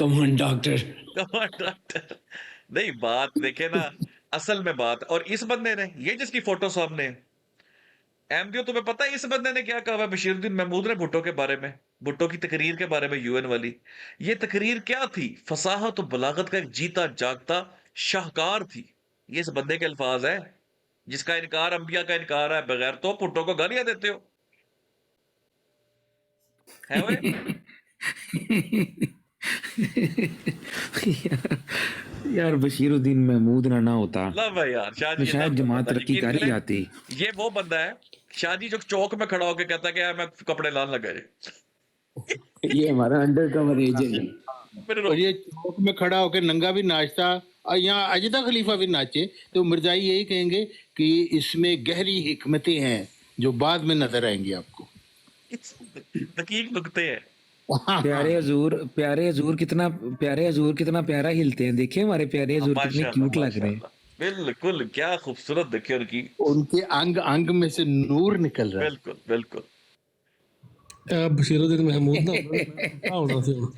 Come on doctor. Doctor. नहीं, बात देखे ना, असल में बात, और इस बंदे ने, ये जिसकी फोटो सामने है, एमडीओ, तुम्हें पता है इस बंदे ने क्या कहा है बशीरुद्दीन महमूद ने भुट्टो के बारे में, भुट्टो की तकरीर के बारे में, यूएन वाली? ये तकरीर क्या थी? फसाहत और बलागत का एक जीता जागता शाहकार थी। ये इस बंदे के अल्फाज है, जिसका इनकार अंबिया का इनकार है, बगैर तो भुट्टो को गालियां देते हो, है वे? यार बशीरुद्दीन महमूद ना होता ला भाई यार, तो शाहजी शायद अल्लाह जमात बताता, तरक्की यकीन कर ही करें, जाती। ये वो बंदा है, शाहजी जो चौक में खड़ा होकर कहता है कि यार मैं कपड़े लाने लगा जी। ये हमारा अंडर कवर एजेंट है। मेरे और ये चौक में खड़ा होकर नंगा भी नाचता और यहाँ अजदा खलीफा भी नाचे तो मिर्जाई यही कहेंगे कि इसमें गहरी हिकमतें हैं जो बाद में नजर आएंगी आपको। दकीक नुकते हैं। प्यारे हजूर कितना प्यारा हिलते हैं। देखिए हमारे प्यारे हजूर कितने माशाल्लाह क्यूट लग रहे हैं। माशाल्लाह, बिल्कुल, क्या खूबसूरत देखिए उनकी, उनके अंग अंग में से नूर निकल रहा है। बिल्कुल बिल्कुल। बशीरुद्दीन महमूद ना क्या होना सी हुण।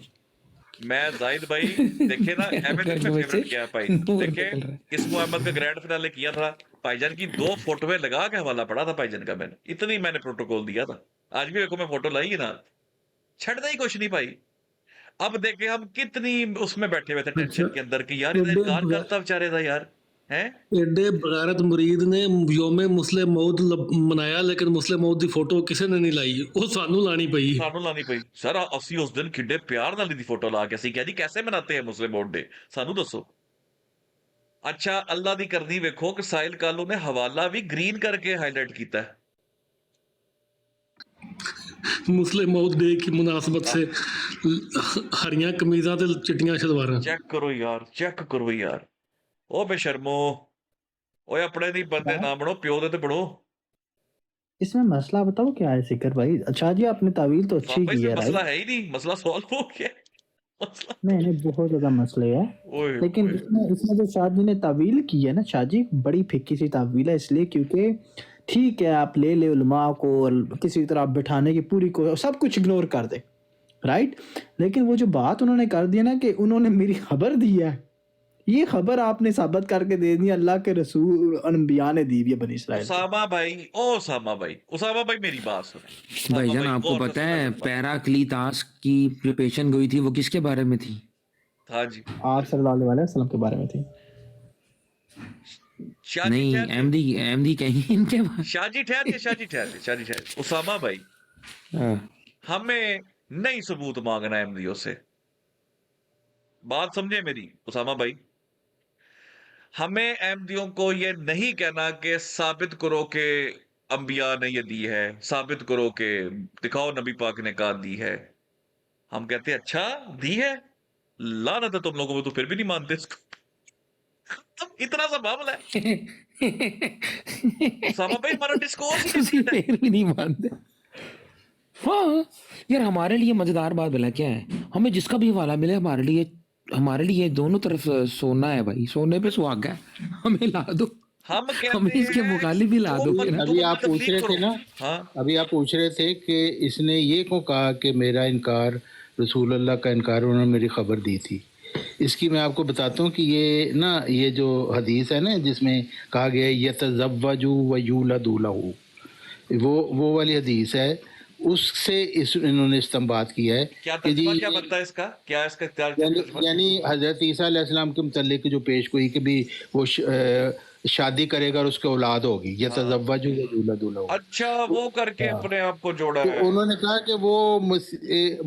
मैं जाहिद भाई, देखे ना, एमएनएस में अंग में से फेवरेट क्या है भाई, नूर देखे निकल रहा है। इसको अहमद का ग्रैंड फिनाले किया था, भाईजान की 2 फोटोएं लगा के हवाला पड़ा था भाईजान का, मैंने इतनी मैंने प्रोटोकॉल दिया था। आज भी देखो मैं फोटो लाई है ना, छड़ना ही कुछ नहीं भाई। अब देखे हम कितनी उसमें बैठे हुए थे अच्छा, टेंशन के अंदर कि यार इधर एडे इनकार करता बेचारे था यार, हैं? एडे बगैरत मुरीद ने योमे मुस्लिम मौद मनाया लेकिन मुस्लिम मौद की फोटो किसी ने नहीं लाई, वो सानू लानी पई। सानू लानी पई सर, ਅਸੀਂ ਉਸ ਦਿਨ ਕਿੱਡੇ ਪਿਆਰ ਨਾਲ ਦੀ फोटो ला के ਅਸੀਂ ਕਿਹਾ जी कैसे मनाते हैं मुस्लिम वोट डे, सानू दसो। अच्छा, अल्लाह दी करनी वेखो कि साहिल कालू ने हवाला भी ग्रीन करके हाईलाइट किया है। मुस्लिम मौद डे की मुनासबत से हरियां कमीजा ते चिट्टियां शलवारां। चेक करो यार, चेक करो यार, ओ बेशर्मो, ओए अपने नहीं बंदे ना बनो, प्यो दे ते बनो। इसमें मसला बताओ क्या है सिकर भाई? अच्छा जी, आपने तावील तो अच्छी पापा की इसमें है मसला राइट? है ही नहीं, मसला सॉल्व हो गया, मसला नहीं नहीं, बहुत ज्यादा मसले है। ओए लेकिन ओए इसमें इसमें जो शाहजी ने तावील की है ना, शाहजी बड़ी फिक्की सी तावील है, इसलिए क्योंकि ठीक है आप ले उलमा को और किसी तरह बिठाने की पूरी को सब कुछ इग्नोर कर दे, राइट? लेकिन वो जो बात उन्होंने कर दी ना कि उन्होंने मेरी खबर दी है, ये खबर आपने साबित करके दे दी, अल्लाह के रसूल अनबिया ने दी है बनी इसराइल को। उसामा भाई, ओ उसामा भाई मेरी बात सुनो, उसामा भाईजान भाई आपको गौर से पता सुनना है मेरी बात। पैराक्लीतास की प्रिपरेशन हुई थी, वो किसके बारे में थी? हाँ जी, आप सल्लल्लाहु अलैहि वसल्लम के बारे में थी। शाहजी नहीं, ठहरिए, एमडी कहीं इनके बारे। शाहजी ठहरिए, शाहजी ठहरिए, शाहजी ठहरिए। उसामा भाई, हाँ। हमें नहीं सबूत मांगना है एमडीओ से, बात समझे मेरी उसामा भाई। हमें एमडीओ को ये नहीं कहना कि साबित करो कि अंबिया ने ये दी है, साबित करो कि दिखाओ नबी पाक ने कहा दी है। हम कहते हैं अच्छा दी है, लानत है तुम लोगों को, तो फिर भी नहीं मानते इसको। तुम इतना सा मामला है उसामा भाई, हमारा डिस्कोर्स ही तुसी डिफरेंट है। फिर भी नहीं मानते। हाँ यार, हमारे लिए मजेदार बात भला क्या है, हमें जिसका भी हवाला मिले हमारे लिए दोनों तरफ सोना है भाई, सोने पे सुहागा है, हमें ला दो, हम हमें कहते इसके हैं मुखालिफ भी ला दो। अभी आप पूछ रहे थे ना, हाँ अभी आप पूछ रहे थे कि इसने ये क्यों कहा कि मेरा इनकार रसूल अल्लाह का इनकार, उन्होंने मेरी खबर दी थी। इसकी मैं आपको बताता हूँ कि ये जो हदीस है ना जिसमें कहा गया है यतज़व्वजु व यूलदु लहू, वो वाली हदीस है, उससे इन्होंने इस्तेंबात किया है क्या कि जी तर्जुमा क्या बनता है इसका, क्या इसका तर्जुमा? यानी हजरत ईसा अलैहिस्सलाम के मुतल्लिक जो पेश गोई कि भी वो शादी करेगा और उसकी औलाद होगी, यतज़व्वजु व यूलदु लहू। अच्छा, वो करके अपने आप को जोड़ा तो है। उन्होंने कहा कि वो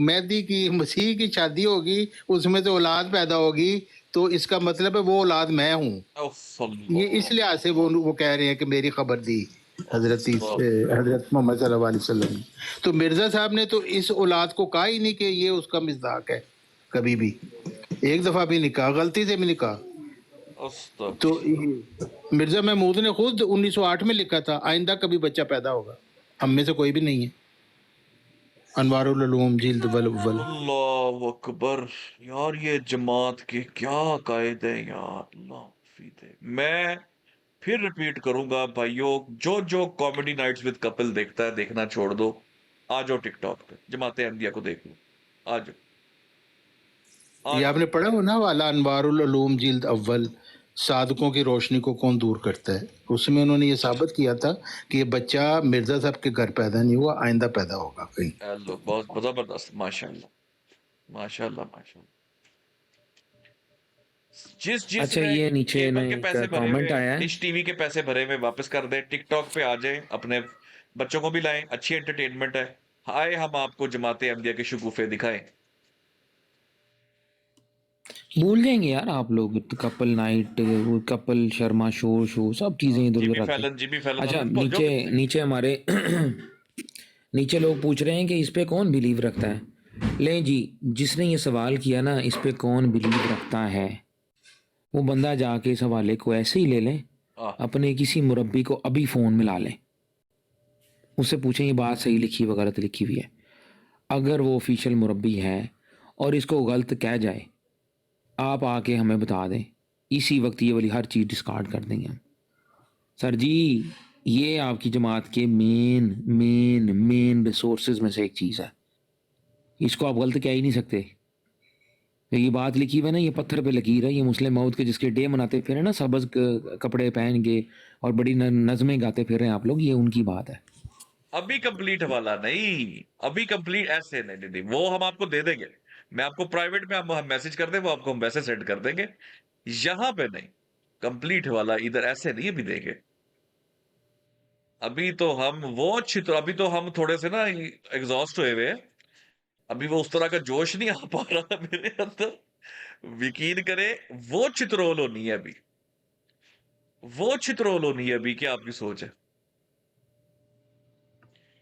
मेहदी की मसीह की शादी होगी, उसमें से औलाद पैदा होगी, तो इसका मतलब है वो औलाद मैं हूँ। ये इस लिहाज से वो कह रहे हैं कि मेरी खबर दी हजरत मोहम्मद सल्लल्लाहु अलैहि वसल्लम ने। तो मिर्जा साहब ने तो इस औलाद को कहा ही नहीं कि ये उसका मिज़ाक है, कभी भी एक दफा भी नहीं कहा, गलती से भी नहीं कहा। तो मिर्जा महमूद ने खुद 1908 में लिखा था आइंदा कभी बच्चा पैदा होगा, हम में से कोई भी नहीं है। अनवारुल उलूम जिल्द वल अव्वल। अल्लाह अकबर, यार ये जमात के क्या कायदे हैं यार, अल्लाह हफीज़ है। मैं फिर रिपीट करूंगा भाइयों, जो जो कॉमेडी नाइट्स विद कपिल देखता है देखना छोड़ दो, आ जाओ टिकटॉक पे, जमाते अहमदिया को देख लो, आ जाओ। ये आपने पढ़ा हो ना वाला अनवारुल उलूम जिल्द अव्वल, साधकों की रोशनी को कौन दूर करता है। उसमें उन्होंने ये साबित किया था कि ये बच्चा मिर्जा साहब के घर पैदा नहीं हुआ, आइंदा पैदा होगा कहीं। हेलो, बहुत जबरदस्त, माशाल्लाह माशाल्लाह माशाल्लाह। जिस जिस अच्छा, ने ये नीचे केबल में के एक पैसे भरे कमेंट हुए, आया है। डिश टीवी के पैसे भरे हुए वापस कर दे, टिकटॉक पे आ जाए, अपने बच्चों को भी लाएं, अच्छी एंटरटेनमेंट है। आए हम आपको जमाते अहमदिया के शगुफे दिखाएं। भूल जाएंगे यार आप लोग, कपल नाइट, वो कपल शर्मा शो सब चीजें इधर उधर रख के। जिमी फैलन अच्छा, हमें भूल नीचे जाओ। नीचे हमारे नीचे लोग पूछ रहे हैं कि इस पे कौन बिलीव रखता है। ले जी, जिसने ये सवाल किया ना, इस पे कौन बिलीव रखता है, वो बंदा जाके इस हवाले को ऐसे ही ले लें, अपने किसी मुरब्बी को अभी फ़ोन मिला लें, उससे पूछें ये बात सही लिखी व गलत लिखी हुई है। अगर वो ऑफिशियल मुरब्बी है और इसको गलत कह जाए, आप आके हमें बता दें, इसी वक्त ये वाली हर चीज़ डिस्कार्ड कर देंगे हम। सर जी, ये आपकी जमात के मेन मेन मेन रिसोर्सेज में से एक चीज़ है, इसको आप गलत कह ही नहीं सकते। ये बात लिखी हुई है ना, ये पत्थर पे लकीर है, ये मुस्लिम मौत के जिसके डे मनाते फिर ना, सबज कपड़े पहन के और बड़ी नज़में गाते फिर रहे हैं आप लोग, ये उनकी बात है। अभी कंप्लीट वाला नहीं, अभी कंप्लीट ऐसे नहीं दी, वो हम आपको दे देंगे। मैं आपको प्राइवेट में हम मैसेज कर दे, वो आपको हम वैसे सेंड कर देंगे, यहां पे नहीं। कंप्लीट वाला इधर ऐसे नहीं अभी देंगे। अभी तो हम वो अच्छी तो अभी तो हम थोड़े से ना एग्जॉस्ट हुए हुए हैं। अभी वो उस तरह का जोश नहीं आ पा रहा मेरे अंदर। यकीन करे, वो चित्रोल होनी है अभी, वो चित्रोल होनी है अभी। क्या आपकी सोच है?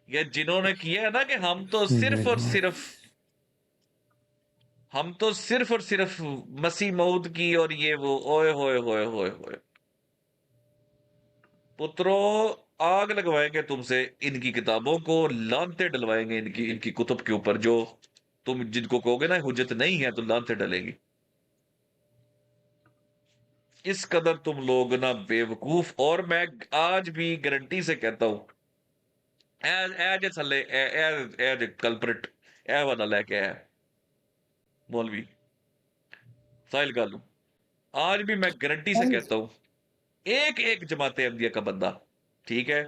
ये जिन्होंने किया है ना कि हम तो सिर्फ और सिर्फ मसीह मऊद की और ये वो, ओए होए होए होए होए पुत्रों, आग लगवाएंगे तुमसे, इनकी किताबों को लानते डलवाएंगे, इनकी इनकी कुतुब के ऊपर। जो तुम जिनको कहोगे ना हुज्जत नहीं है, तो लानते डलेगी। इस कदर तुम लोग ना बेवकूफ। और मैं आज भी गारंटी से कहता हूं, एज थले एज कल्प्रिट ए वाला लेके आया मौलवी साहिल गालू। आज भी मैं गारंटी से कहता हूं, एक एक जमाते अहमदिया का बंदा, ठीक है,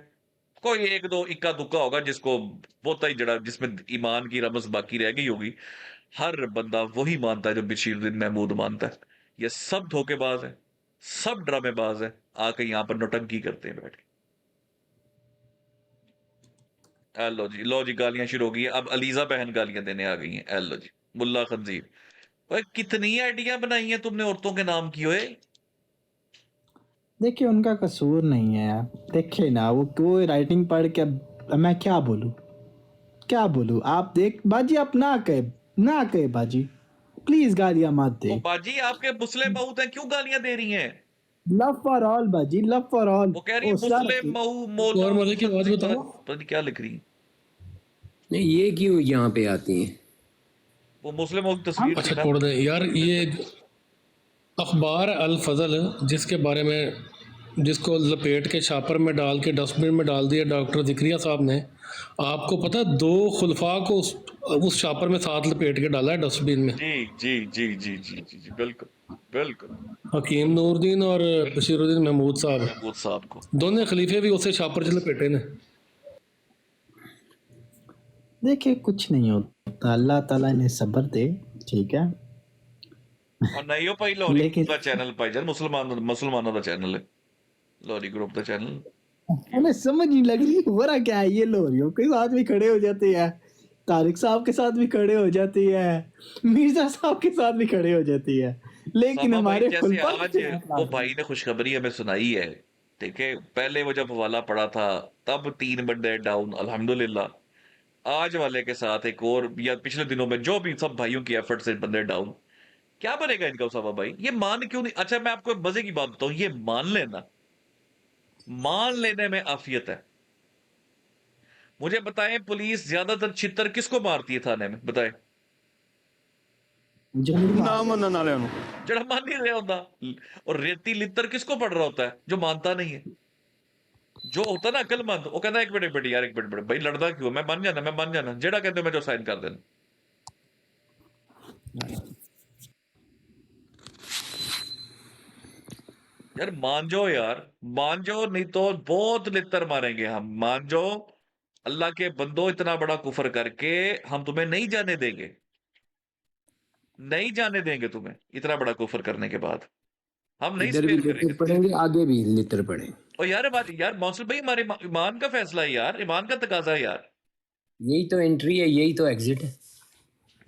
कोई एक दो इक्का दुक्का होगा जिसको बोता ही जड़ा, जिसमें ईमान की रमज बाकी रह गई होगी। हर बंदा वही मानता है जो बशीरुद्दीन महमूद मानता है। ये सब धोखेबाज है, सब ड्रामेबाज है, आके यहां पर नौटंकी करते हैं बैठ के। लो जी, लो जी, गालियां शुरू हो गई हैं। अब अलीजा बहन गालियां देने आ गई हैं। लो जी, मुल्ला खंजीर, भाई कितनी आइडिया बनाई हैं तुमने औरतों के नाम की। ओए देखिए, उनका कसूर नहीं है यार। देखिए ना, वो राइटिंग पढ़ के अब मैं क्या बोलूं। आप देख बाजी, आप ना कहे बाजी, प्लीज गालियां मत वो दे। बाजी आपके मुस्लिम बहुत हैं, क्यों गालियां दे रही हैं? लव फॉर ऑल बाजी, लव फॉर ऑल। वो कह रही है ओ सर, मुस्लिम मऊ एक और मौला मजे की बात बताओ, पता नहीं क्या लिख रही है। नहीं, ये क्यों यहाँ पे आती हैं? वो मुस्लिम मऊ की तस्वीर थी अच्छा ना। छोड़ दें यार। ये अखबार अल फजल, जिसके बारे में, जिसको लपेट के छापर में डाल के डस्टबिन में डाल दिया डॉक्टर ज़िक्रिया साहब ने, आपको पता है 2 खुलफा को उस छापर में साथ लपेट के डाला है डस्टबिन में। जी जी जी जी जी जी जी, बिल्कुल बिल्कुल। हकीम नूरुद्दीन और बशीरुद्दीन महमूद साहब, महमूद साहब को दोनों खलीफे भी उसे छापर च लपेटे ने। देखिए, कुछ नहीं होता, अल्लाह ताला इन्हें सब्र दे, ठीक है। और नहीं हो भाई, लोरी लेकिन का चैनल भाई जान, मुसलमानों का चैनल है, लोरी ग्रुप का चैनल। हमें समझ नहीं लग रही हो रहा क्या है। ये लोरियों के साथ भी खड़े हो जाते हैं, तारिक साहब के साथ भी खड़े हो जाती है, मिर्जा साहब के साथ भी खड़े हो जाती है, लेकिन सामा भाई हमारे जैसे खुलफा आज वो भाई ने खुशखबरी हमें सुनाई है, ठीक है। पहले वो जब हवाला पड़ा था तब 3 बंदे डाउन, अल्हम्दुलिल्लाह। आज वाले के साथ एक और, या पिछले दिनों में जो भी सब भाइयों की एफर्ट से बंदे डाउन। क्या बनेगा इनका उसामा भाई? ये मान क्यों नहीं? अच्छा मैं आपको मजे की बात बताऊं, ये मान लेने में आफियत है। मुझे बताएं, पुलिस ज्यादातर छितर किसको मारती है थाने में? बताएं। ना मनने वाले नु जड़ा मान नहीं रहा होता। और रेती लित्तर किसको पड़ रहा होता है? जो मानता नहीं है। जो होता ना अकलमंद, वो कहता है एक मिनट यार, एक मिनट भाई, लड़दा क्यों? मैं मान जाना जेड़ा कहते हो मैं जो साइन कर देना। यार मान जाओ यार, मान जाओ, नहीं तो बहुत लित्तर मारेंगे हम। मान जाओ, अल्लाह के बंदो, इतना बड़ा कुफर करके हम तुम्हें नहीं जाने देंगे, नहीं जाने देंगे तुम्हें, इतना बड़ा कुफर करने के बाद हम नहीं इधर भी स्पेयर लितर करेंगे। पड़ेंगे, आगे भी लितर पड़ेंगे। और यार बात, यार मौसम भाई, हमारे ईमान का फैसला है यार, ईमान का तकाजा है यार। यही तो एंट्री है, यही तो एग्जिट है।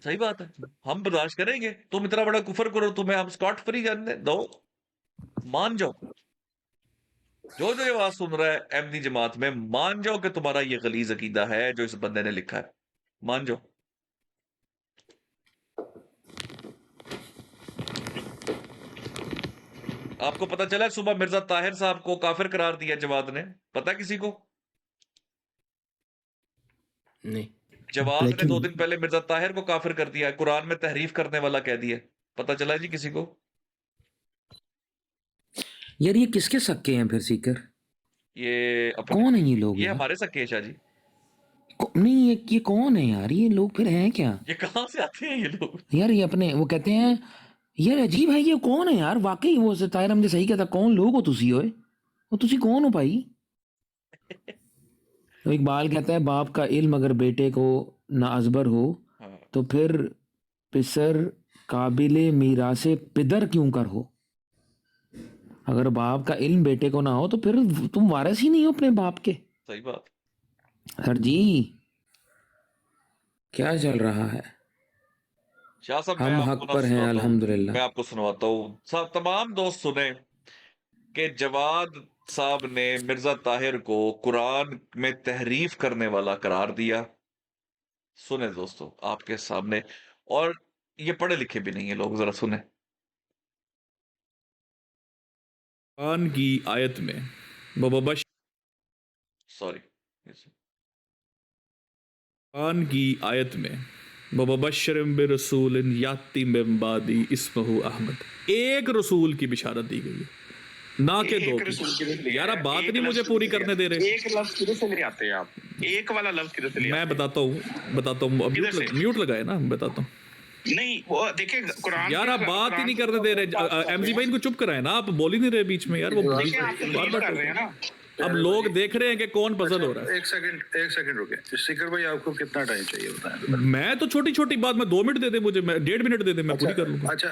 सही बात है, हम बर्दाश्त करेंगे। तुम इतना बड़ा कुफर करो, तुम्हें हम स्कॉट फ्री जाने दो, मान जाओ। जो जो ये आवाज सुन रहा है अहमदी जमात में, मान जाओ कि तुम्हारा ये गलीज अकीदा है जो इस बंदे ने लिखा है, मान जाओ। आपको पता चला सुबह मिर्जा ताहिर साहब को काफिर करार दिया जवाद ने, पता किसी को? नहीं। जवाद ने 2 लेकिन दिन पहले मिर्जा ताहिर को काफिर कर दिया, कुरान में तहरीफ करने वाला कह दिया। पता चला जी किसी को? यार ये किसके सक्के हैं फिर सीकर? ये अपने, कौन है ये लोग ये यार? हमारे सके शाह जी। नहीं, ये कौन है यार? ये लोग फिर हैं क्या ये कहां से आते हैं ये लोग? यार? ये अपने वो कहते हैं यार, अजीब है, ये कौन है यार? वाकई वो ताहिर हमने सही कहता, कौन लोग हो तुसी? ओए वो तुसी कौन हो भाई? तो इकबाल कहता है बाप का इल्म अगर बेटे को ना अजबर हो हाँ, तो फिर पिसर काबिले मीरासे पिदर क्यों कर हो। अगर बाप का इल्म बेटे को ना हो तो फिर तुम वारिस ही नहीं हो अपने बाप के। सही बात। सर जी क्या चल रहा है? शाह साहब, मैं हम आपको हक ना पर हैं सुनाता हूँ, अल्हम्दुलिल्लाह। मैं आपको सुनवाता हूँ। सब तमाम दोस्त सुने कि जवाद साहब ने मिर्जा ताहिर को कुरान में तहरीफ करने वाला करार दिया। सुने दोस्तों आपके सामने, और ये पढ़े लिखे भी नहीं है लोग, जरा सुने। कुरान की आयत में बबश सॉरी, कुरान की आयत में बबशरम बिरसूल याति मिन बादी इस्महु अहमद, एक रसूल की बिशारत दी गई है, ना के दो की। यार आप बात नहीं मुझे पूरी करने दे रहे। एक लफ्ज किधर से ले आते हैं आप? एक वाला लफ्ज किधर से ले मैं आते बताता हूँ, म्यूट लगाए ना, बताता हूँ। हैं? नहीं, वो देखिए कुरान यार आप बात ही नहीं करने दे रहे। एमजी भाई इनको चुप कराए ना, आप बोल ही नहीं रहे बीच में यार। वो देखिए आप तकलीफ कर रहे हैं ना। अब लोग देख रहे हैं कि कौन पजल हो रहा है। एक सेकंड रुके। स्पीकर भाई आपको कितना टाइम चाहिए बताएं? मैं तो छोटी छोटी बात में 2 मिनट दे दे मुझे, मैं 1.5 मिनट दे दे, मैं पूरी कर लूंगा। अच्छा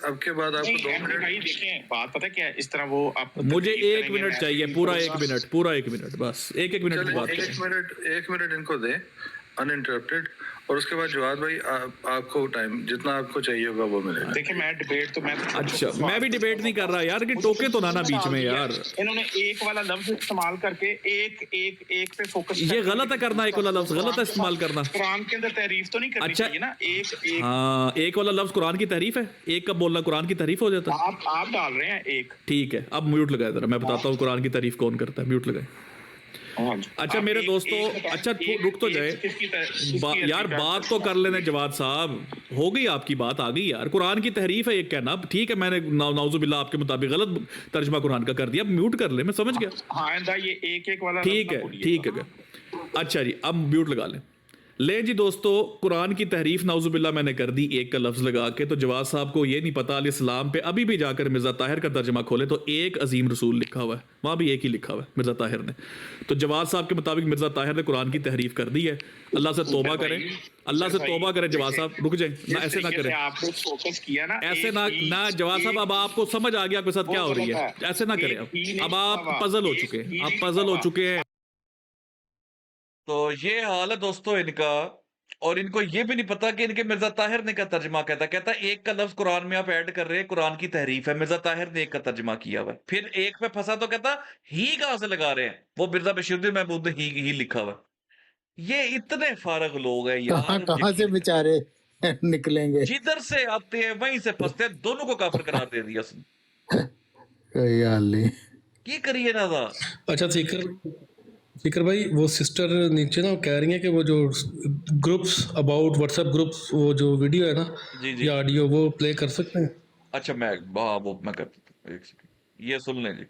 अब के बाद आपको 2 मिनट। भाई देखें, बात पता क्या है, इस तरह वो आप मुझे 1 मिनट चाहिए, पूरा 1 मिनट, पूरा 1 मिनट, बस 1 मिनट की बात करें। एक मिनट इनको दे अनइंटरप्टेड, और उसके बाद जवाद भाई आपको टाइम जितना आपको चाहिए होगा वो मिलेगा। देखिए मैं डिबेट तो मैं अच्छा, मैं भी डिबेट नहीं कर रहा यार, कि टोके तो ना बीच में यार। इन्होंने एक वाला लफ्ज इस्तेमाल करके एक पे फोकस, ये गलत है करना, एक वाला लफ्ज गलत है इस्तेमाल करना। कुरान के अंदर तारीफ तो नहीं करनी अच्छा, चाहिए ना। एक हाँ, एक वाला लफ्ज कुरान की तारीफ है, एक का बोलना कुरान की तारीफ हो जाता है। आप डाल रहे हैं एक। ठीक है, अब म्यूट लगाए जरा, मैं बताता हूँ कुरान की तारीफ कौन करता है। म्यूट लगाए। अच्छा मेरे दोस्तों, अच्छा रुक तो जाए यार, बात तो कर लेने जवाद साहब। हो गई आपकी बात, आ गई यार। कुरान की तहरीफ है एक कहना, ठीक है, मैंने नाउजुबिल्लाह आपके मुताबिक गलत तर्जमा कुरान का कर दिया, म्यूट कर ले, मैं समझ गया। हाँ, ये एक वाला ठीक है। अच्छा जी, अब म्यूट लगा लें। ले जी दोस्तों, कुरान की तहरीफ नाउजुबिल्लाह मैंने कर दी एक का लफ्ज लगा के। तो जवाद साहब को ये नहीं पता, अलैहिस्सलाम पे अभी भी जाकर मिर्जा ताहिर का तर्जमा खोले तो एक अजीम रसूल लिखा हुआ है, वहां भी एक ही लिखा हुआ है, मिर्जा ताहिर ने। तो जवाद साहब के मुताबिक मिर्जा ताहिर ने कुरान की तहरीफ कर दी है। अल्लाह से तौबा करें, अल्लाह से तौबा करें। जवाद साहब रुक जाए ना, ऐसे ना करें, आपने फोकस किया ना, ऐसे ना जवाद साहब, अब आपको समझ आ गया आपके साथ क्या हो रही है, ऐसे ना करें। अब आप पजल हो चुके हैं, आप पजल हो चुके हैं। तो ये हाल है दोस्तों इनका, और इनको ये भी नहीं पता कि इनके मिर्जा ताहिर ने क्या तर्जमा कहता है एक का लफ्ज कुरान में आप ऐड कर रहे हैं, कुरान की तहरीफ है, मिर्जा ताहिर ने एक का तर्जमा किया हुआ है। फिर एक पे फंसा तो कहता ही कहां से लगा रहे हैं, वो मिर्जा बशीरुद्दीन महमूद ने ही लिखा हुआ है। ये इतने फारग लोग हैं यार, कहां से बेचारे निकलेंगे? जिधर से आते हैं वहीं से फंसते हैं। दोनों को काफिर करार दे दिया उसने, कोई हाल नहीं। की करिए ना था। अच्छा फिकर भाई, वो सिस्टर नीचे ना कह रही है कि वो जो ग्रुप्स अबाउट व्हाट्सएप ग्रुप्स, वो जो वीडियो है ना जी या ऑडियो, वो प्ले कर सकते हैं? अच्छा वो मैं कर देता हूं, एक सेकंड, ये सुन लें जी।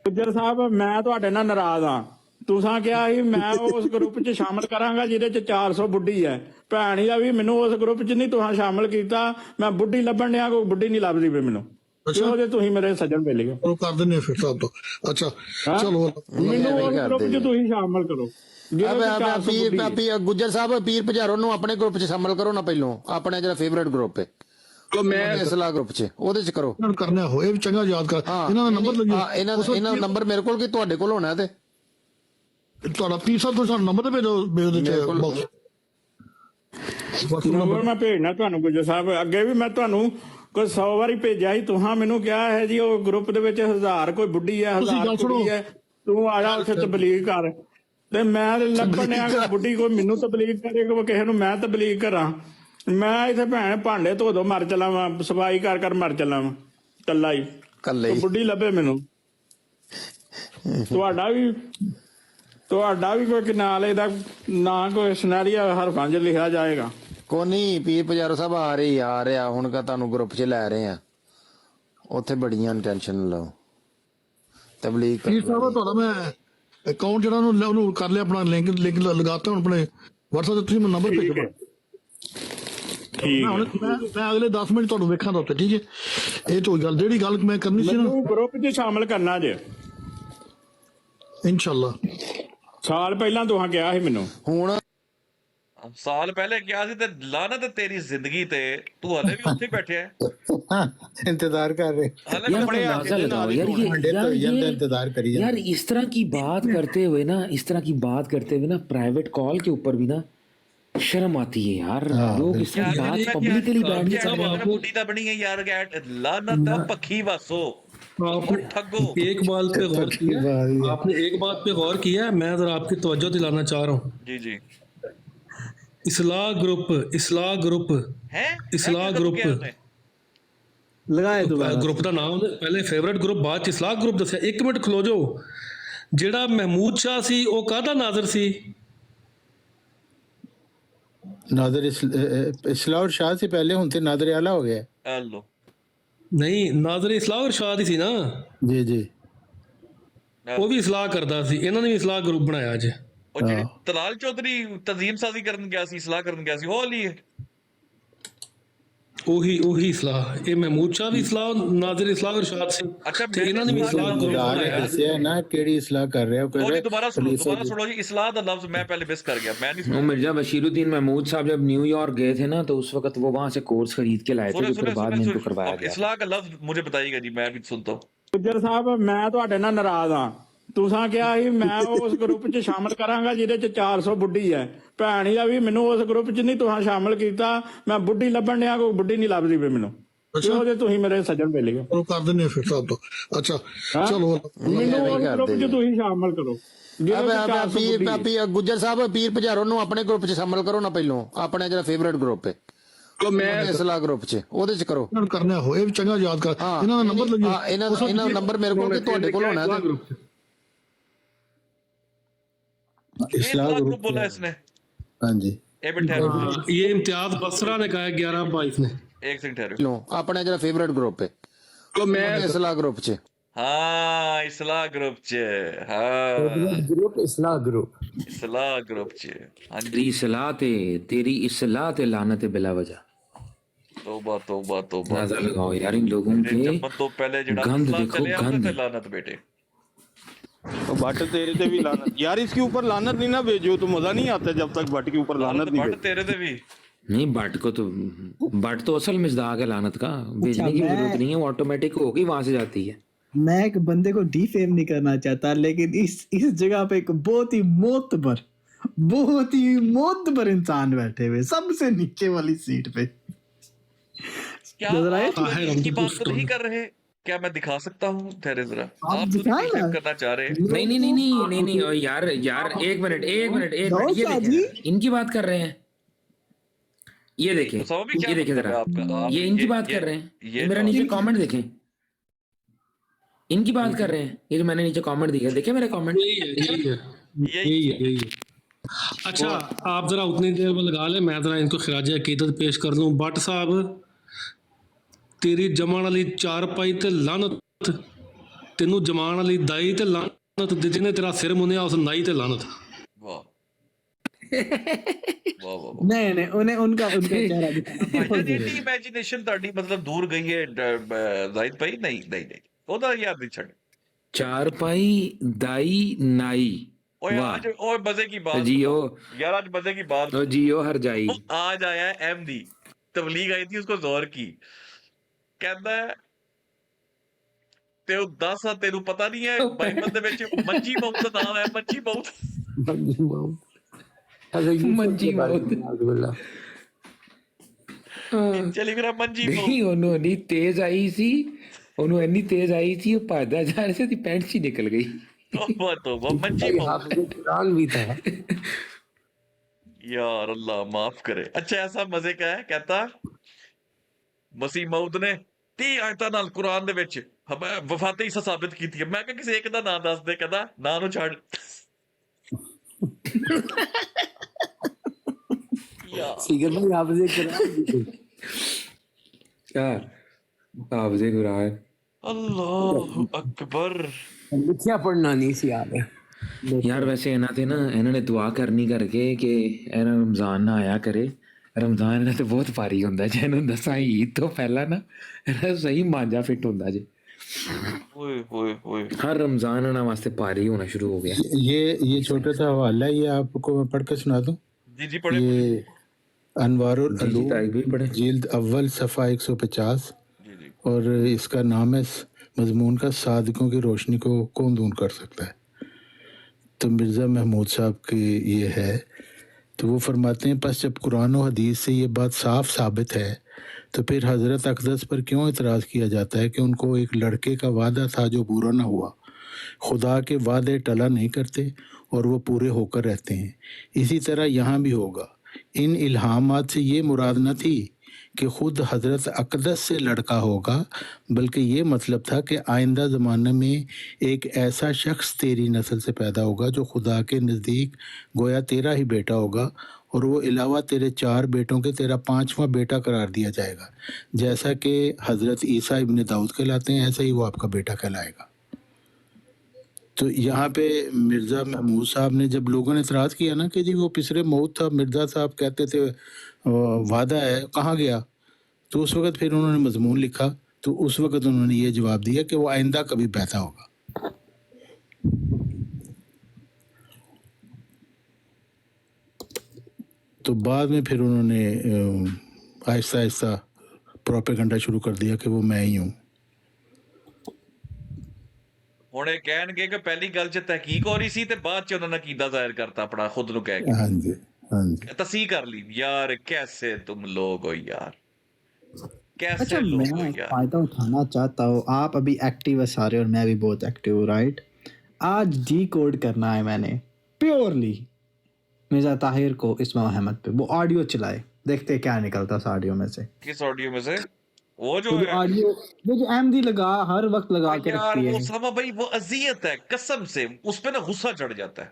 ਗੁੱਜਰ ਸਾਹਿਬ, ਮੈਂ ਤੁਹਾਡੇ ਨਾਲ ਨਾਰਾਜ਼ ਹਾਂ। तुसां क्या ही मैं उस ग्रुप च शामिल करांगा जिहदे च 400 बुढ़ी है भैन ही भी मैनू उस ग्रुप च नहीं तुहां शामिल कीता मैं बुढ़ी लभण डिया कोई बुढ़ी नहीं लभदी पई मैनू ਉਹਦੇ ਤੁਸੀਂ ਮੇਰੇ ਸੱਜਣ ਮਿਲ ਗਏ ਉਹ ਕਰ ਦਿੰਦੇ ਫਿਰ ਸਾਹਿਬ ਤੋਂ ਅੱਛਾ ਚਲੋ ਮੈਨੂੰ ਉਸ ਗਰੁੱਪ 'ਚ ਤੁਸੀਂ ਸ਼ਾਮਲ ਕਰੋ ਪੀਰ ਗੁੱਜਰ ਸਾਹਿਬ ਪੀਰ ਪਜਾਰੋ ਨੂੰ ਆਪਣੇ ਗਰੁੱਪ 'ਚ ਸ਼ਾਮਲ ਕਰੋ ਨਾ ਪਹਿਲੋਂ ਆਪਣੇ ਜਿਹੜਾ ਫੇਵਰੇਟ ਗਰੁੱਪ ਹੈ ਮੈਂ ਇਸਲਾਹ ਗਰੁੱਪ 'ਚ ਉਹਦੇ 'ਚ ਕਰੋ ਕਰਨਾ ਹੋਏ ਵੀ ਚੰਗਾ ਯਾਦ ਕਰ ਇਹਨਾਂ ਦਾ ਨੰਬਰ ਲੱਗੀ ਇਹਨਾਂ ਦਾ ਨੰਬਰ ਮੇਰੇ ਕੋਲ ਕਿ ਤੁਹਾਡੇ ਕੋਲ ਹੋਣਾ ਤੇ ਤੁਹਾਡਾ ਪੀਰ ਸਾਹਿਬ ਤੋਂ ਸਾਨੂੰ ਨੰਬਰ ਤੇ ਭੇਜੋ ਉਹਦੇ 'ਚ ਨੰਬਰ ਮੈਂ ਭੇਜਣਾ ਤੁਹਾਨੂੰ ਗੁੱਜਰ ਸਾਹਿਬ ਅੱਗੇ ਵੀ ਮੈਂ ਤੁਹਾਨੂੰ ਕੋਈ 100 ਵਾਰੀ ਭੇਜਿਆ ਸੀ ਤੁਹਾਂ ਮੈਨੂੰ ਕਿਹਾ ਹੈ ਜੀ ਉਹ ਗਰੁੱਪ ਦੇ ਵਿੱਚ 1000 ਕੋਈ ਬੁੱਢੀ ਹੈ 1000 ਕੁੜੀ ਹੈ ਤੂੰ ਆ ਜਾ ਉੱਥੇ ਤਬਲੀਗ ਕਰ ਤੇ ਮੈਂ ਲੱਭਣਿਆ ਕਿ ਬੁੱਢੀ ਕੋਈ ਮੈਨੂੰ ਤਬਲੀਗ ਕਰੇ ਕੋਈ ਕਿਸੇ ਨੂੰ ਮੈਂ ਤਬਲੀਗ ਕਰਾਂ ਮੈਂ ਇੱਥੇ ਭੈਣ ਭਾਂਡੇ ਧੋ ਦੋ ਮਰ ਚਲਾ ਵਾਂ ਸਫਾਈ ਕਰ ਕਰ ਮਰ ਚਲਾ ਵਾਂ ਕੱਲਾ ਹੀ ਬੁੱਢੀ ਲੱਭੇ ਮੈਨੂੰ ਤੁਹਾਡਾ ਵੀ ਕੋਈ ਨਾਲ ਇਹਦਾ ਨਾ ਕੋਈ ਸਿਨੈਰੀਓ ਹਰਫਾਂ 'ਚ ਲਿਖਿਆ ਜਾਏਗਾ ਕੋਨੀ ਪੀਰ ਪਜਾਰੋ ਸਾਹਿਬ ਆ ਰਿਹਾ ਹੁਣ ਕਾ ਤੁਹਾਨੂੰ ਗਰੁੱਪ 'ਚ ਲੈ ਰਹੇ ਆ ਉੱਥੇ ਬੜੀਆਂ ਟੈਨਸ਼ਨ ਲਓ ਤਬਲੀਗ ਪੀਰ ਸਾਹਿਬ ਤੁਹਾਡਾ ਮੈਂ ਅਕਾਊਂਟ ਜਿਹੜਾ ਉਹਨੂੰ ਕਰ ਲਿਆ ਆਪਣਾ ਲਿੰਕ ਲਗਾਤਾ ਹੁਣ ਆਪਣੇ WhatsApp ਤੇ ਤੁਸੀਂ ਮੈਨੂੰ ਨੰਬਰ ਭੇਜੋ ਮੈਂ ਅਗਲੇ 10 ਮਿੰਟ ਤੁਹਾਨੂੰ ਵੇਖਾਂ ਉੱਤੇ ਠੀਕ ਹੈ ਇਹ ਤੋਂ ਗੱਲ ਜਿਹੜੀ ਗੱਲ ਮੈਂ ਕਰਨੀ ਸੀ ਨਾ ਗਰੁੱਪ 'ਚ ਸ਼ਾਮਲ ਕਰਨਾ ਜੇ ਇਨਸ਼ਾਅੱਲਾ ਸਾਲ ਪਹਿਲਾਂ ਤੁਹਾਂ ਕਿਹਾ ਸੀ ਮੈਨੂੰ ਹੁਣ ਸਾਲ ਪਹਿਲੇ ਕਿਹਾ ਸੀ ਤੇ ਲਾਨਤ ਤੇਰੀ ਜ਼ਿੰਦਗੀ ਤੇ ਤੂੰ ਹਲੇ ਵੀ ਉੱਥੇ ਬੈਠਿਆ ਹੈ इंतजार कर रहे हले यार कपड़े अंदाजा लगाओ यार इंतजार करिए यार इस तरह की बात करते हुए ना प्राइवेट कॉल के ऊपर भी ना शर्म आती है यार लोग इस तरह बात पब्लिकली बैठ के कर रहे हैं बूटी दा बनी है यार लानत दा पखी बसो ठगो एक बात पे गौर किया आपने एक बात पे गौर किया मैं जरा आपकी तवज्जो दिलाना चाह रहा हूँ जी जी इस्लाह ग्रुप है इस्लाह ग्रुप लगाए दोबारा ग्रुप ਦਾ ਨਾਮ ਪਹਿਲੇ ਫੇਵਰਿਟ ਗਰੁੱਪ ਬਾਅਦ ਚ ਇਸਲਾਹ ਗਰੁੱਪ ਦੱਸਿਆ 1 ਮਿੰਟ ਖਲੋ ਜਾਓ ਜਿਹੜਾ ਮਹਿਮੂਦ ਸ਼ਾਹ ਸੀ ਉਹ ਕਾਹਦਾ ਨਾਜ਼ਰ ਸੀ नादर इस्लाह और शाह से पहले होते नादर आला हो गया हेलो ਨਹੀਂ ਨਾਜ਼ਰ ਇਸਲਾਹ ਔਰ ਸ਼ਾਹ ਦੀ ਸੀ ਨਾ जी जी ਉਹ ਵੀ ਇਸਲਾਹ ਕਰਦਾ ਸੀ ਇਹਨਾਂ ਨੇ ਵੀ ਇਸਲਾਹ ਗਰੁੱਪ ਬਣਾਇਆ ਅੱਜ ਉਹ ਜਿਹੜੀ ਤਲਾਲ ਚੌਧਰੀ ਤਜ਼ੀਮ ਸਾਜ਼ੀ ਕਰਨ ਗਿਆ ਸੀ ਇਸਲਾਹ ਕਰਨ ਗਿਆ ਸੀ ਉਹ ਲਈ ਹੈ ਉਹੀ ਇਸਲਾਹ ਇਹ ਮਹਿਮੂਦ ਸ਼ਾਹ ਵੀ ਇਸਲਾਹ ਨਾਜ਼ਰ ਇਸਲਾਹ ਔਰ ਸ਼ਾਹ ਸੀ अच्छा ਤੇ ਇਹਨਾਂ ਨੇ ਵੀ ਇਸਲਾਹ ਗਰੁੱਪ ਬਣਾਇਆ ਦੱਸਿਆ ਨਾ ਕਿਹੜੀ ਇਸਲਾਹ ਕਰ ਰਿਹਾ ਉਹ ਦੁਬਾਰਾ सुनो जी इस्लाह दा लफ्ज मैं पहले मिस कर गया मैं नहीं वो मिर्जा बशीरुद्दीन महमूद साहब जब न्यूयॉर्क गए थे ना तो उस वक्त वो वहां से कोर्स खरीद के लाए थे जो फिर बाद में इनको करवाया गया इस्लाह का लफ्ज मुझे बताइएगा जी मैं भी सुनता हूँ ਗੁੱਜਰ ਸਾਹਿਬ ਮੈਂ ਤੁਹਾਡੇ ਨਾਲ ਨਾਰਾਜ਼ ਆ ਤੁਸਾਂ ਕਿਹਾ ਸੀ ਮੈਂ ਉਸ ਗਰੁੱਪ 'ਚ ਸ਼ਾਮਲ ਕਰਾਂਗਾ ਜਿਹਦੇ 'ਚ 400 ਬੁੱਢੀ ਹੈ ਭੈਣ ਹੀ ਵੀ ਮੈਨੂੰ ਉਸ ਗਰੁੱਪ 'ਚ ਨਹੀਂ ਤੁਹਾਂ ਸ਼ਾਮਲ ਕੀਤਾ ਮੈਂ ਬੁੱਢੀ ਲੱਭਣ ਡਿਆ ਕੋਈ ਬੁੱਢੀ ਨਹੀਂ ਲੱਭਦੀ ਪਈ ਮੈਨੂੰ ਉਹਦੇ ਤੁਸੀਂ ਮੇਰੇ ਸੱਜਣ ਮਿਲ ਗਏ ਉਹ ਕਰ ਦਿੰਦੇ ਫਿਰ ਸਾਹਿਬ ਤੋਂ ਅੱਛਾ ਚਲੋ ਮੈਨੂੰ ਉਸ ਗਰੁੱਪ 'ਚ ਤੁਸੀਂ ਸ਼ਾਮਲ ਕਰੋ ਪੀਰ ਗੁੱਜਰ ਸਾਹਿਬ ਪੀਰ ਪਜਾਰੋ ਨੂੰ ਆਪਣੇ ਗਰੁੱਪ 'ਚ ਸ਼ਾਮਲ ਕਰੋ ਨਾ ਪਹਿਲੋਂ ਆਪਣੇ ਜਿਹੜਾ ਫੇਵਰੇਟ ਗਰੁੱਪ ਹੈ ਮੈਂ ਇਸਲਾਹ ਗਰੁੱਪ 'ਚ ਉਹਦੇ 'ਚ ਕਰੋ ਕਰਨਾ ਹੋਏ ਵੀ ਚੰਗਾ ਯਾਦ ਕਰ ਇਹਨਾਂ ਦਾ ਨੰਬਰ ਲੱਗੀ ਇਹਨਾਂ ਦਾ ਨੰਬਰ ਮੇਰੇ ਕੋਲ ਕਿ ਤੁਹਾਡੇ ਕੋਲ ਹੋਣਾ ਤੇ इस्लाह ग्रुप बोला इसने हाँ जी ए बेटा ये इम्तियाज बसरा ने कहा 11-22 ने एक सेकंड ठहरो अपना जरा फेवरेट ग्रुप है तो मैं इस्लाह ग्रुप च हाँ इस्लाह ग्रुप च हाँ ग्रुप इस्लाह ग्रुप च हाँ तेरी सलाह तेरी इस्लाह ते लानत बिला वजह तौबा अंदाजा लगाओ यार इन लोगों के तो पहले गंद देखो गंद लानत बेटे तो भट्ट तेरे से भी लानत यार इसके ऊपर लानत नहीं ना भेजो तो मजा नहीं आता जब तक भट्ट के ऊपर लानत नहीं भट्ट तेरे से भी नहीं बट तो असल मिज़दाक है लानत का भेजने की जरूरत नहीं है वो ऑटोमेटिक होगी वहां से जाती है मैं एक बंदे को डिफेम नहीं करना चाहता लेकिन इस जगह पे एक बहुत ही मोतबर इंसान बैठे हुए सबसे नीचे वाली सीट पे क्या आप इसकी बात तो नहीं कर रहे क्या मैं दिखा सकता हूँ ठहरे जरा आप तो नहीं करना चाह रहे नहीं यार एक मिनट ये देखें इनकी बात कर रहे हैं ये देखें जरा ये इनकी बात कर रहे हैं ये मेरा नीचे कमेंट देखें इनकी बात कर रहे हैं ये जो मैंने नीचे कमेंट दिया देखे मेरे कमेंट यही है अच्छा आप जरा उतनी देर में लगा ले मैं जरा इनको खिराज अकीदत पेश कर लूँ भट्ट साहब तेरी जमान वाली चार पाई ते लानत तेनू जमान वाली दाई ते लानत जिन्हें तेरा सिर मुनिया उस नाई ते लानत। वाह वाह वाह वाह नहीं नहीं उन्हें उनका उनका चेहरा दिखाना बहुत भाईजान जरूरी एडी है। इमेजिनेशन ਤੁਹਾਡੀ मतलब दूर गई है जाहिद भाई नहीं नहीं नहीं ਉਹਦਾ याद नहीं छड़ चारपाई दाई नाई ओए वाह आज ओए मजे की बात जियो बताओ यार आज मजे की बात ओ जियो हर जाई वो आज आया है एमडी तबलीग आई थी उसको जोर की कहता है ਤੇ ਉਹ ਦੱਸ ਆ ਤੈਨੂੰ ਪਤਾ ਨਹੀਂ ਹੈ ਬਾਈਬਲ ਦੇ ਵਿੱਚ ਮੰਜੀ ਮੌਤ ਦਾ ਨਾਮ ਹੈ ਮੰਜੀ ਮੌਤ ਮੰਜੀ ਮੌਤ ਚਲੀ ਮੇਰਾ ਮੰਜੀ ਮੌਤ ਨਹੀਂ ਉਹਨੂੰ ਇੰਨੀ ਤੇਜ਼ ਆਈ ਸੀ ਉਹਨੂੰ ਇੰਨੀ ਤੇਜ਼ ਆਈ ਸੀ ਉਹ ਭੱਜਦਾ ਜਾ ਰਿਹਾ ਸੀ ਉਹਦੀ ਪੈਂਟ ਸੀ ਨਿਕਲ ਗਈ तो मंजी मौत कुरान भी था। यार अल्लाह माफ करे अच्छा ऐसा मजे का है कहता मसीह मौद ने 30 ਆਇਤਾਂ ਨਾਲ ਕੁਰਾਨ ਦੇ ਵਿੱਚ ਵਫਾਤੇ ਈਸਾ ਸਾਬਿਤ ਕੀਤੀ ਹੈ ਮੈਂ ਕਿਹਾ ਕਿਸੇ ਇੱਕ ਦਾ ਨਾਮ ਦੱਸ ਦੇ ਕਹਿੰਦਾ ਨਾਂ ਨੂੰ ਛੱਡ फिगर भी हाफिज़े कुरान भी थे। क्या हाफिज़े कुरान ਅੱਲਾਹੁ ਅਕਬਰ लिखिया पढ़ना नहीं सी याद है। ਯਾਰ ਵੈਸੇ ਇਹਨਾਂ ਨੇ ਦੁਆ ਕਰਨੀ ਕਰਕੇ ਕਿ ਇਹਨਾਂ ਰਮਜ਼ਾਨ ਨਾ ਆਇਆ ਕਰੇ ਰਮਜ਼ਾਨ ਇਹਨਾਂ ਤੇ ਬਹੁਤ ਭਾਰੀ ਹੁੰਦਾ ਜੇ ਇਹਨੂੰ ਦੱਸਾਂ ਈਦ ਤੋਂ ਪਹਿਲਾਂ ਨਾ ਇਹਨਾਂ ਸਹੀ ਮਾਂਜਾ ਫਿੱਟ ਹੁੰਦਾ ਜੇ ओए ओए ओए हर रमजान ਇਹਨਾਂ ਵਾਸਤੇ ਭਾਰੀ ਹੋਣਾ ਸ਼ੁਰੂ ਹੋ ਗਿਆ ये छोटा सा हवाला ये आपको मैं पढ़ के सुना दूं जी जी पढ़े ये अनवारुल जी अलूम तारीख भी पढ़े जिल्द अव्वल सफ़ा 150 जी जी और इसका नाम है मजमून का सादिकों की रोशनी को कौन दूर कर सकता है। तो मिर्ज़ा महमूद साहब की ये है तो वो फरमाते हैं बस जब कुरान और हदीस से ये बात साफ साबित है तो फिर हज़रत अक़दस पर क्यों इतराज़ किया जाता है कि उनको एक लड़के का वादा था जो पूरा ना हुआ। खुदा के वादे टला नहीं करते और वो पूरे होकर रहते हैं। इसी तरह यहाँ भी होगा। इन इल्हामात से ये मुराद न थी कि ख़ुद हज़रत अक़दस से लड़का होगा बल्कि ये मतलब था कि आइंदा ज़माने में एक ऐसा शख्स तेरी नस्ल से पैदा होगा जो खुदा के नज़दीक गोया तेरा ही बेटा होगा और वो अलावा तेरे 4 बेटों के तेरा 5वां बेटा करार दिया जाएगा। जैसा कि हज़रत ईसा इब्न दाऊद कहलाते हैं ऐसा ही वो आपका बेटा कहलाएगा। तो यहाँ पे मिर्ज़ा महमूद साहब ने जब लोगों ने इतराज़ किया ना कि जी वो पिसरे मौत था मिर्ज़ा साहब कहते थे वादा है कहाँ गया तो उस वक़्त फिर उन्होंने मजमून लिखा तो उस वक़्त उन्होंने ये जवाब दिया कि वो आइंदा कभी पैदा होगा। तो बाद में फिर उन्होंने आहिस्ता आहिस्ता प्रोपेगेंडा शुरू कर दिया कि वो मैं ही हूँ। ਹੁਣ ਇਹ ਕਹਿਣਗੇ ਕਿ ਪਹਿਲੀ ਗੱਲ 'ਚ ਤਹਿਕੀਕ ਹੋ ਰਹੀ ਸੀ ਤੇ ਬਾਅਦ 'ਚ ਉਹਨਾਂ ਨੇ ਅਕੀਦਾ ਜ਼ਾਹਿਰ ਕਰਤਾ ਆਪਣਾ ਖੁਦ ਨੂੰ ਕਹਿ ਕੇ हाँ जी हाँ जी तस्हीह कर ली यार कैसे तुम लोग हो यार कैसे अच्छा लोग हो मैं यार फायदा उठाना चाहता हूँ आप अभी एक्टिव है सारे और मैं भी बहुत एक्टिव हूँ राइट। आज डी कोड करना है मैंने प्योरली मिर्जा ताहिर को इस्माइल अहमद पे वो ऑडियो चलाए देखते क्या निकलता है ऑडियो में से। किस ऑडियो में से वो जो वो जो है ऑडियो वो जो अहमदी लगा हर वक्त लगा के यार रखती वो है। सामा भाई वो अजियत है कसम से उस पे ना गुस्सा चढ़ जाता है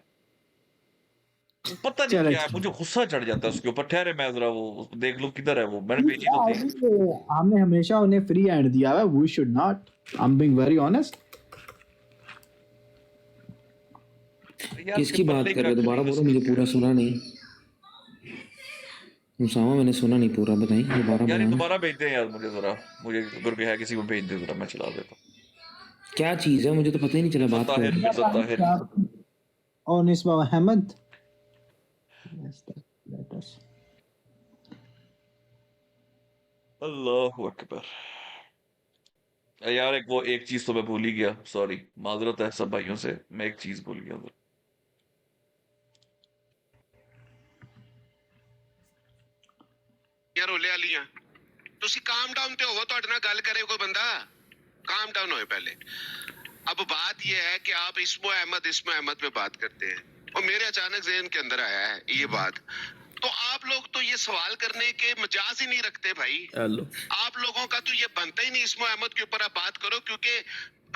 पता नहीं चले क्या है मुझे गुस्सा चढ़ जाता है उसके ऊपर ठहरे मैं जरा वो देख लूं किधर है वो मैंने भेजी तो थी हमने हमेशा उन्हें फ्री हैंड दिया है we should not I am being very honest. यार किसकी बात बंदे कर रहे हो का दोबारा बोलो मुझे पूरा सुना नहीं मुसामा मैंने सुना नहीं पूरा बताइए दोबारा यार ये बताना दोबारा भेज दें यार मुझे जरा मुझे अगर भी है किसी को भेज दे जरा मैं चला देता हूं क्या चीज़ है मुझे तो पता ही नहीं चला बात ताहिर कर मिर्जा ताहिर और इस्माइल अहमद अल्लाह अकबर यार एक चीज तो मैं भूल ही गया सॉरी माजरत है सब भाइयों से मैं एक चीज भूल गया ਯਾਰ ਹੋਲੇ ਵਾਲੀਆਂ ਤੁਸੀਂ ਕਾਮ ਡਾਊਨ ਤੇ ਹੋਵੋ ਤੁਹਾਡੇ ਨਾਲ ਗੱਲ ਕਰੇ ਕੋਈ ਬੰਦਾ काम डाउन होए पहले। अब बात यह है कि आप इस्मो अहमद पे बात करते हैं और मेरे अचानक ज़हन के अंदर आया है ये बात तो आप लोग तो ये सवाल करने के मजाज ही नहीं रखते भाई। हेलो आप लोगों का तो ये बनता ही नहीं इस्मो अहमद के ऊपर आप बात करो क्योंकि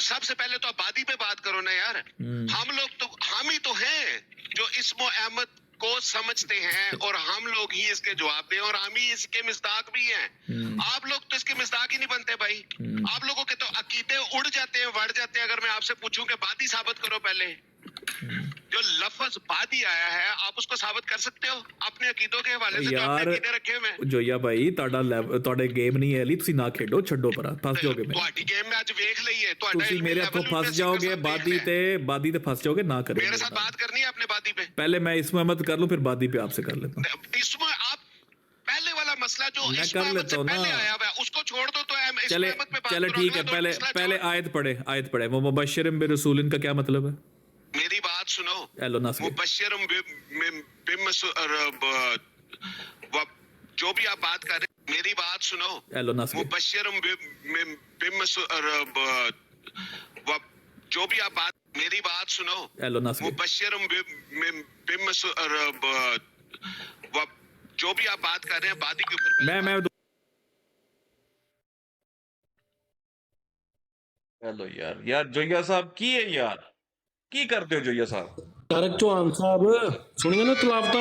सबसे पहले तो आबादी पे बात करो ना यार। हम लोग तो हम ही तो हैं जो इस्मो अहमद को समझते हैं और हम लोग ही इसके जवाब दें और हम ही इसके मिस्ताक भी हैं। आप लोग तो इसके मिस्ताक ही नहीं बनते भाई। आप लोगों के तो अकीदे उड़ जाते हैं, बढ़ जाते हैं। अगर मैं आपसे पूछूं कि बादी साबित करो, पहले जो लफ्ज बादी आया है आप उसको साबित कर सकते हो अपने अकीदों के हवाले से? जो यार आपने अकीदे रखे हुए हैं। जोया भाई ਤੁਹਾਡੇ ਗੇਮ ਨਹੀਂ ਹੈ ਲਈ ਤੁਸੀਂ ਨਾ ਖੇਡੋ, ਛੱਡੋ ਪਰਾਂ, ਫਸ ਜਾਓਗੇ ਮੈਂ ਤੁਹਾਡੀ ਗੇਮ ਮੈਂ ਅੱਜ ਵੇਖ ਲਈ ਹੈ। ਤੁਸੀਂ ਮੇਰੇ ਹੱਥੋਂ ਫਸ ਜਾਓਗੇ, ਬਾਦੀ ਤੇ फंस जाओगे ना करें। मेरे साथ बात करनी है अपने बादी पे। पहले मैं इसमें अहमद कर लूं, फिर बादी पे आपसे कर लेता हूं। इसमें आप पहले वाला मसला जो मैं इसमें कर अहमद लेता से हूं पहले ना। आया हुआ है उसको छोड़ दो तो चले इसमें अहमद पे बात चले करो। ठीक है, तो मसला पहले छोड़ो। आयत पढ़े वो मुबश्शिरम बिरसूलिन का क्या मतलब है? मेरी बात सुनो। हेलो नासिर, मुबश्शिरम जो भी आप बात कर रहे हैं, मेरी बात सुनो। हेलो नासिर, मुबश्शिरम जो भी आप बात, मेरी बात सुनो। हेलो नासिर, मुबश्शिरम जो भी आप बात कर रहे हैं बादी के ऊपर मैं हेलो यार जोया साहब की है यार, की करते हो जोया साहब? तारक चौहान साहब सुनिए ना तलावता।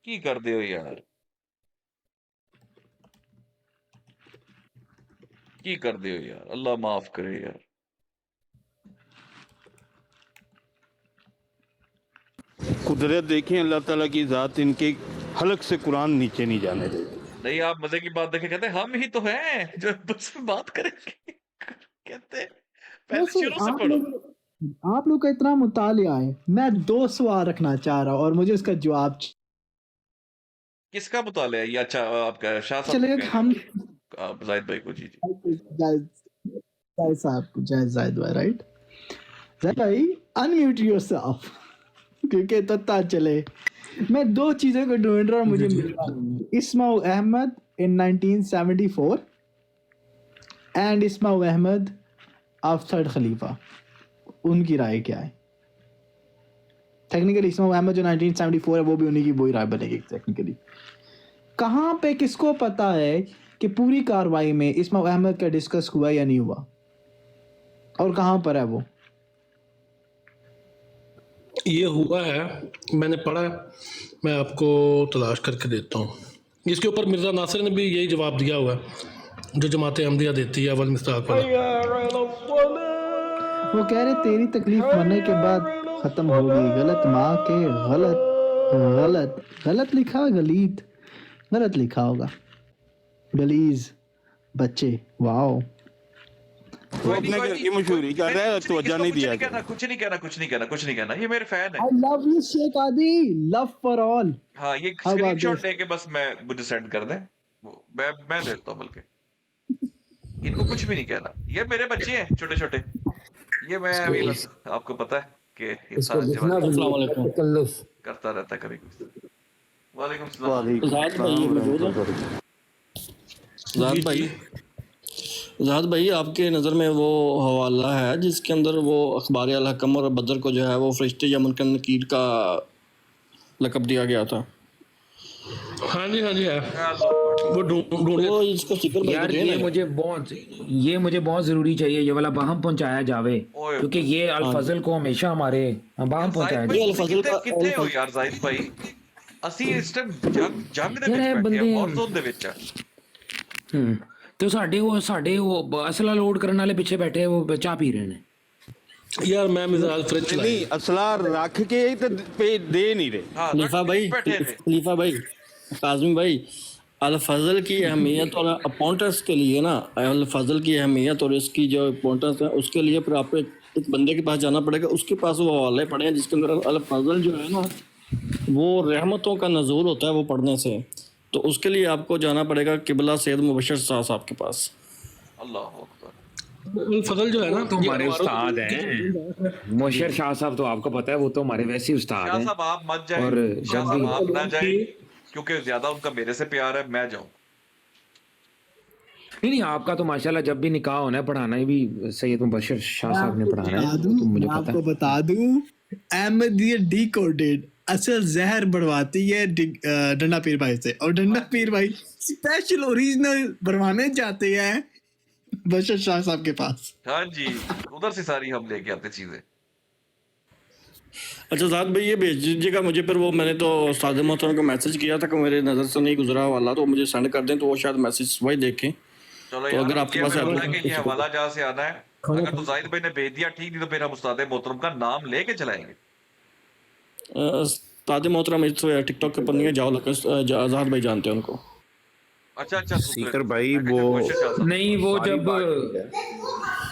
की करते हो यार, की करते हो यार, अल्लाह माफ करे यार। कुदरत देखें, अल्लाह ताला की जात इनके हलक से कुरान नीचे नहीं जाने देती। नहीं, आप मजे की बात देखें, कहते हैं, हम ही तो हैं जो बस में बात करेंगे। कहते हैं, पहले वैसे शुरू से पढ़ो। आप लोग का इतना मुतालिया है, मैं 2 सवाल रखना चाह रहा हूँ और मुझे उसका जवाब किसका मुताले है ये? अच्छा, आपका शाह साहब चलेगा कि हम जाहिद भाई को। जी जाहिद साहब को, जाहिद भाई, राइट? जाहिद भाई अनम्यूट योरसेल्फ क्योंकि पता चले मैं 2 चीजों को ढूंढ रहा हूँ, मुझे मिल रहा नहीं। Ismail Ahmed in 1974 and Ismail Ahmed of third खलीफा, उनकी राय क्या है? टेक्निकली इस्माइल अहमद जो 1974 है वो भी उन्हीं की वही राय बनेगी टेक्निकली। कहाँ पे किसको पता है कि पूरी कार्रवाई में इस्माइल अहमद का डिस्कस हुआ या नहीं हुआ, और कहाँ पर है वो? ये हुआ है, मैंने पढ़ा है, मैं आपको तलाश करके देता हूँ। इसके ऊपर मिर्ज़ा नासिर ने भी यही जवाब दिया हुआ है जो जमात अहमदिया देती है अवल मिस्ताक वाला। वो कह रहे तेरी तकलीफ मरने के बाद खत्म होगी। गलत माँ के गलत लिखा, गलत लिखा होगा, गलीज बच्चे। वाओ, वो अपने घर की मशहूरी कर रहा है, तवज्जो नहीं दिया। कुछ नहीं कहना, ये मेरे फैन है। आई लव यू शेख आदि, लव फॉर ऑल। हाँ, ये स्क्रीनशॉट लेके बस मुझे सेंड कर दें, मैं देता हूँ। बल्कि इनको कुछ भी नहीं कहना, ये मेरे बच्चे हैं छोटे छोटे। ये मैं अभी बस, आपको पता है कि इंसान करता रहता है कभी कुछ। वालेकुम सलाम। ज़ाद भाई, आपके नज़र में वो हवाला है जिसके अंदर वो अखबार अल-हकम और बदर को जो है वो फरिश्ते यमन के नकीर का लक़ब दिया गया था? हाँ जी है, वो ढूंढ वो इसको जिक्र यार ये मुझे बहुत जरूरी चाहिए, ये वाला बाहम पहुंचाया जावे, क्योंकि ये अल-फजल को हमेशा हमारे बाहम पहुंचाया जाए। अल-फजल का कितने हो यार जाहिद भाई? ਅਸੀਂ ਇਸ ਟਾਈਮ ਜੰਗ ਦੇ ਵਿੱਚ ਬੈਠੇ ਆ, ਵਾਰ ਜ਼ੋਨ ਦੇ ਵਿੱਚ ਆ। ਤੇ ਸਾਡੇ ਉਹ ਅਸਲਾ ਲੋਡ ਕਰਨ ਵਾਲੇ ਪਿੱਛੇ ਬੈਠੇ, ਉਹ ਚਾਹ ਪੀ ਰਹੇ ਨੇ। यार मैं मिजाज फ्रिज नहीं, असला रख के पे दे नहीं रहे। खलीफा भाई काज़मी भाई, अल-फजल की अहमियत और अपॉइंटर्स के लिए ना, अल-फजल की अहमियत और इसकी जो अपॉइंटर्स हैं उसके लिए फिर आपको एक बंदे के पास जाना पड़ेगा, उसके पास वो हवाले पढ़े हैं जिसके अंदर अल-फजल जो है ना वो रहमतों का नज़ूल होता है वो पढ़ने से। तो उसके लिए आपको जाना पड़ेगा किबला सैयद मुबशर शाह साहब के पास। अल्लाह अकबर। फजल जो है ना तो हमारे उस्ताद हैं मुबशर शाह साहब, तो आपको पता है वो तो हमारे वैसे उस्ताद हैं। साहब आप मत जाइए, और जब भी आप ना जाइए क्योंकि ज्यादा उनका मेरे से प्यार है, मैं जाऊं। नहीं, आपका तो माशाल्लाह जब भी निकाह होना है पढ़ाना ही भी सैयद मुबशर शाह साहब ने पढ़ाना है, तो मुझे पता है। आपको बता दूं, अहमदियत डिकोडेड असल जहर बढ़वाती है डंडा पीर भाई से, और डंडा पीर भाई स्पेशल ओरिजिनल बनवाने जाते हैं बशर शाह साहब के पास। हाँ जी, उधर से सारी हम लेके आते चीजें। अच्छा ज़ाद भाई ये भेज दीजिएगा मुझे, फिर वो मैंने तो उस्ताद मोहतरम को मैसेज किया था कि मेरे नज़र से नहीं गुजरा वाला, तो मुझे सेंड कर दें, तो वो शायद मैसेज वही देखें। चलो तो यार, अगर आपके ये पास मैंने बोला कि ये हवाला जहाँ से आना है, अगर तो जाहिद भाई ने भेज दिया ठीक, नहीं तो फिर हम उस्ताद मोहतरम का नाम लेके चलाएंगे। उस्ताद मोहतरम इस टिकटॉक के ऊपर नहीं है, जाओ आज़ाद भाई जानते हैं उनको। अच्छा सीकर भाई वो नहीं, वो जब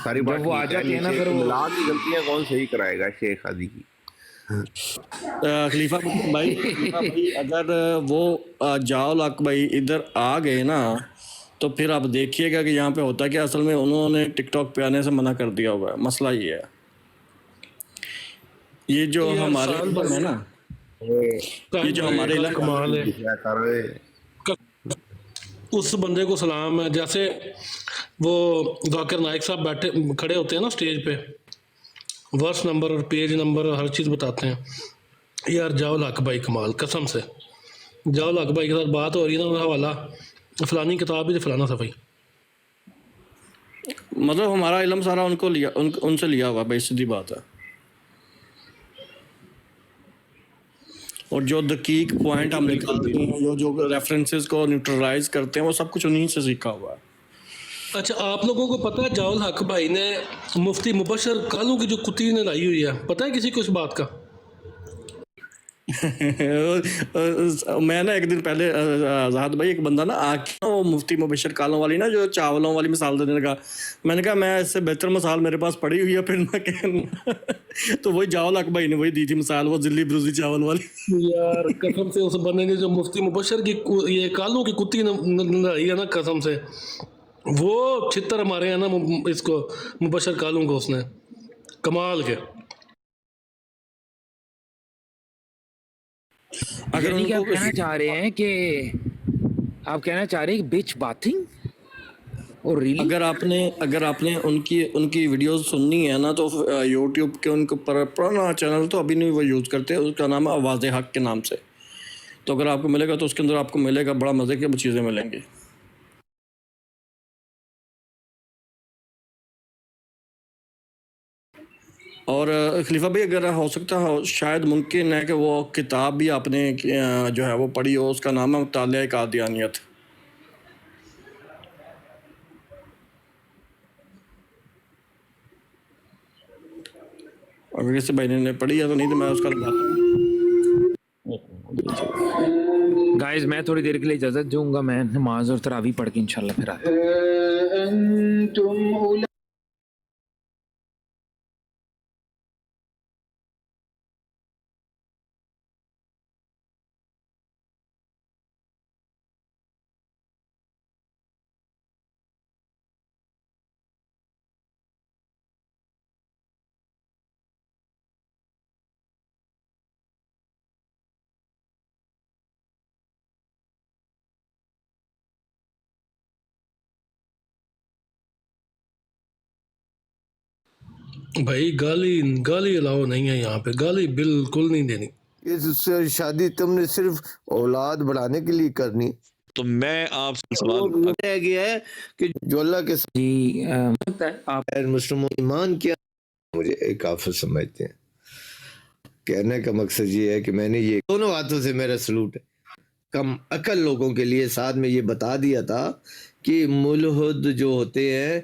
सारी बात वो आ ठीक है, जाते हैं ना, नीचे फिर वो इमला की गलतियां कौन सही कराएगा शेख हादी की। खलीफा भाई अगर वो जाओ लाक भाई इधर आ गए ना, तो फिर आप देखिएगा कि यहाँ पे होता है कि असल में उन्होंने टिकटॉक पे आने से मना कर दिया हुआ है। मसला ये है, ये जो हमारे है ना, ये जो हमारे कमाल है, क्या कर रहे उस बंदे को सलाम है। जैसे वो जाकिर नाइक साहब बैठे खड़े होते हैं ना स्टेज पे, वर्स नंबर और पेज नंबर और हर चीज़ बताते हैं। यार जाओ लाक भाई कमाल, कसम से जाओ लाक भाई के साथ बात हो रही है ना, हवाला फलानी किताब ही फलाना था भाई। मतलब हमारा इल्म सारा उनको लिया, उनसे लिया हुआ भाई, सीधी बात है। और जो दकीक पॉइंट हम निकालते हैं, जो रेफरेंसेस को न्यूट्रलाइज करते हैं, वो सब कुछ उन्हीं से सीखा हुआ है। अच्छा, आप लोगों को पता है जाउल हक भाई ने मुफ्ती मुबशर कालू की जो कुत्ती ने लाई हुई है, पता है किसी को इस बात का? मैं ना एक दिन पहले आज़ाद भाई एक बंदा ना आके वो मुफ्ती मुबशर कालों वाली ना जो चावलों वाली मिसाल देने लगा, मैंने कहा मैं इससे बेहतर मिसाल मेरे पास पड़ी हुई है, फिर ना कहना तो वही जाओ लाक भाई ने वही दी थी मिसाल, वो जिल्ली ब्रूजी चावल वाली। यार कसम से उस बंदे ने जो मुफ्ती मुबशर की ये कालों की कुत्ती ने लाई है ना, कसम से वो छितर मारे हैं ना इसको मुबशर कालों को, उसने कमाल के। अगर उनको आप कहना चाह रहे हैं कि आप कहना चाह रहे हैं कि बिच बाथिंग और रील, अगर आपने उनकी वीडियोस सुननी है ना, तो यूट्यूब के उनके पुराना चैनल तो अभी नहीं वो यूज़ करते, उसका नाम है आवाज़ हक के नाम से। तो अगर आपको मिलेगा तो उसके अंदर आपको मिलेगा, बड़ा मज़े की चीज़ें मिलेंगी। और खलीफा भाई अगर हो सकता है शायद मुमकिन है कि वो किताब भी आपने जो है वो पढ़ी हो, उसका नाम है मुतालिया कादियानियत। अगर किसी भाई ने पढ़ी है तो, नहीं तो मैं उसका गाइस मैं थोड़ी देर के लिए इजाजत दूंगा, मैं नमाज और तरावी पढ़ के इंशाल्लाह फिर आता हूं। भाई गाली गाली अलाउ नहीं है यहाँ पे, गाली बिल्कुल नहीं देनी। ये शादी तुमने सिर्फ औलाद बढ़ाने के लिए करनी। तो मैं आपसे सवाल रह गया है कि जो अल्लाह के जी आप मुस्लिम ईमान क्या, मुझे एक काफिर समझते हैं। कहने का मकसद ये है कि मैंने ये दोनों बातों से मेरा सलूट है। कम अकल लोगों के लिए साथ में ये बता दिया था कि मुलहद जो होते हैं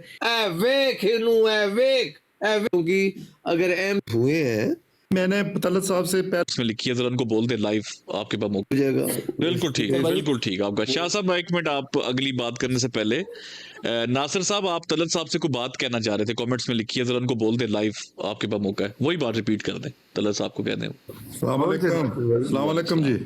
क्योंकि अगर एम हुए हैं, मैंने तलत साहब से इसमें लिखी है, जरा उनको बोल दे लाइव, आपके पास मौका जाएगा। बिल्कुल ठीक है, बिल्कुल ठीक है आपका। शाह साहब एक मिनट, आप अगली बात करने से पहले नासिर साहब आप तलत साहब से कोई बात कहना चाह रहे थे, कमेंट्स में लिखी है, जरा उनको बोल दे लाइव, आपके पास मौका है, वही बात रिपीट कर दें, तलत साहब को कह दें। अस्सलाम वालेकुम जी।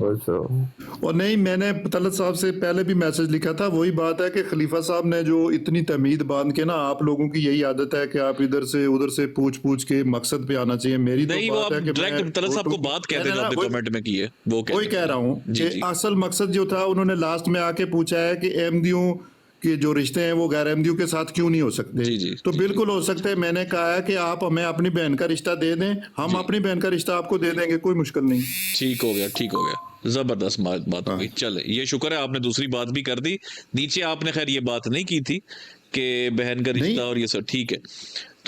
और नहीं, मैंने तलत साहब से पहले भी मैसेज लिखा था, वही बात है कि खलीफा साहब ने जो इतनी तमीद बांध के ना, आप लोगों की यही आदत है कि आप इधर से उधर से पूछ के मकसद पे आना चाहिए। मेरी नहीं, तो बात है कि डायरेक्ट तलत साहब को बात कह देना, आपने कमेंट में की है वो वही कह रहा हूँ कि असल मकसद जो था, उन्होंने लास्ट में आके पूछा है कि अहमदियों के जो रिश्ते हैं वो गैर अहमदियों के साथ क्यों नहीं हो सकते। तो बिल्कुल हो सकते हैं। मैंने कहा है कि आप हमें अपनी बहन का रिश्ता दे दें, हम अपनी बहन का रिश्ता आपको दे देंगे, कोई मुश्किल नहीं। ठीक हो गया, ठीक हो गया, जबरदस्त बात हो गई। चले, ये शुक्र है आपने दूसरी बात भी कर दी। नीचे आपने खैर ये बात नहीं की थी कि बहन का रिश्ता और ये सब, ठीक है।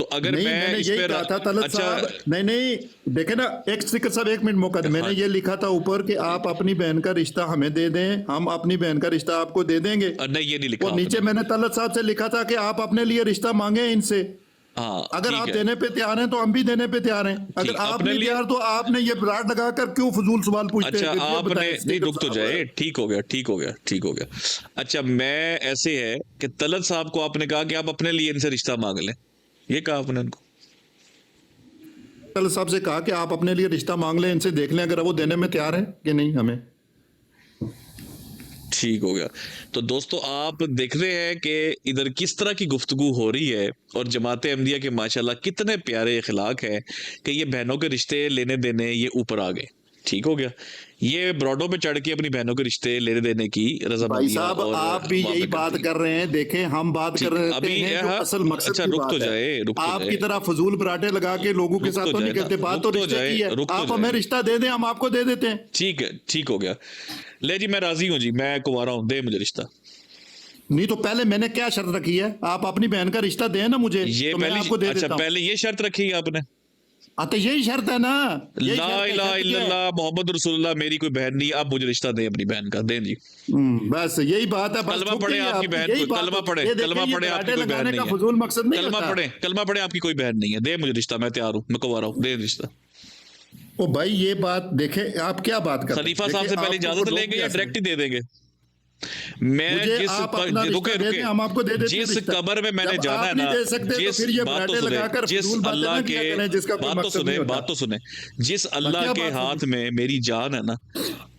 तो अगर नहीं, मैं मैंने इस यही पे कहा था तलत अच्छा साहब, नहीं देखे ना, एक स्पीकर साहब 1 मिनट मौका दे। मैंने ये लिखा था ऊपर कि आप अपनी बहन का रिश्ता हमें दे दें, हम अपनी बहन का रिश्ता आपको दे देंगे। नहीं ये नहीं लिखा और नीचे आपने। मैंने तलत साहब से लिखा था कि आप अपने लिए रिश्ता मांगे इनसे। हाँ अगर ठीक आप है। देने पे तैयार हैं तो हम भी देने पे तैयार हैं। अगर ठीक, आप अपने नहीं लिए- तैयार तो आपने ये ब्राड लगाकर क्यों फजूल सवाल पूछते अच्छा हैं? ये आपने बताएं नहीं, स्पीकर रुक तो साहब। जाए, ठीक हो गया ठीक हो गया ठीक हो गया। अच्छा मैं ऐसे है कि तलत साहब को आपने कहा कि आप अपने लिए इनसे रिश्ता मांग लें, ये कहा आपने उनको? तलत साहब से कहा कि आप अपने लिए रिश्ता मांग लें, इनसे देख लें अगर वो देने में तैयार है कि नहीं हमें। ठीक हो गया। तो दोस्तों आप देख रहे हैं कि इधर किस तरह की गुफ्तगू हो रही है और जमात अहमदिया के माशाल्लाह कितने प्यारे अखलाक है कि ये बहनों के रिश्ते लेने देने ये ऊपर आ गए। ठीक हो गया, ये ब्रॉडों पे चढ़ के अपनी बहनों के रिश्ते लेने देने की भाई रज़ामंदियां साहब और आप भी वादे यही करती बात हैं। कर रहे हैं, देखें हम बात ठीक, कर रहे अभी हैं जो हाँ, असल मकसद अच्छा की रुक बात तो है। जाए, रुक तो आपकी जाए, तरह फजूल बराटे लगा के लोगों के रुक साथ तो तो नहीं जाए करते। ना, बात रुक तो तो रिश्ते जाए, की है। रुक तो आप जाए। हमें रिश्ता दे दें, हम आपको दे देते हैं। ठीक है, ठीक हो गया। ले जी मैं राजी हूँ जी, मैं कुंवारा हूँ, दे मुझे रिश्ता। नहीं तो पहले मैंने क्या शर्त रखी है? आप अपनी बहन का रिश्ता दें ना मुझे, ये तो मैं आपको पहली दे अच्छा देता हूँ। पहले ये शर्त रखी है आपने? हाँ तो यही शर्त है ना, यही ला शर्त है, इलाहा शर्त क्या है? इल्लल्लाह मोहम्मद रसूलुल्लाह, मेरी कोई बहन नहीं, आप मुझे रिश्ता दें अपनी बहन का, दें जी। बस यही बात है। बस कलमा थूक पढ़े गई आपकी आपकी, बहन यही को, बात कलमा होती है। पढ़े, ये देखिए, कलमा ये पढ़े आपकी बराटे कोई बहन लगाने नहीं का है। फजूल मकसद नहीं कलमा होता। पढ़े, कलमा पढ़े आपकी कोई बहन नहीं है, दे मुझे रिश्ता, मैं तैयार हूँ, मैं कुंवारा हूँ, दे रिश्ता। ओ भाई ये बात देखे, आप क्या बात कर रहे हैं? खलीफा साहब से देखिए, पहले आपको इजाजत लोग लेंगे या कैसे- डायरेक्ट ही दे देंगे? मैं मुझे जिस आप अपना रिश्ता रुके दे रुके दें, हम आपको दे देते हैं जिस रिश्ता। कब्र में मैंने जब जाना आप है नहीं ना, दे सकते तो जिस फिर ये बात तो बराटे सुने, लगाकर जिस फजूल बातें अल्लाह ना के किया करें जिसका कोई बात तो मकसद सुने, नहीं होता। बात तो सुने, जिस अल्लाह क्या के बात हाथ सुनी? में मेरी जान है ना,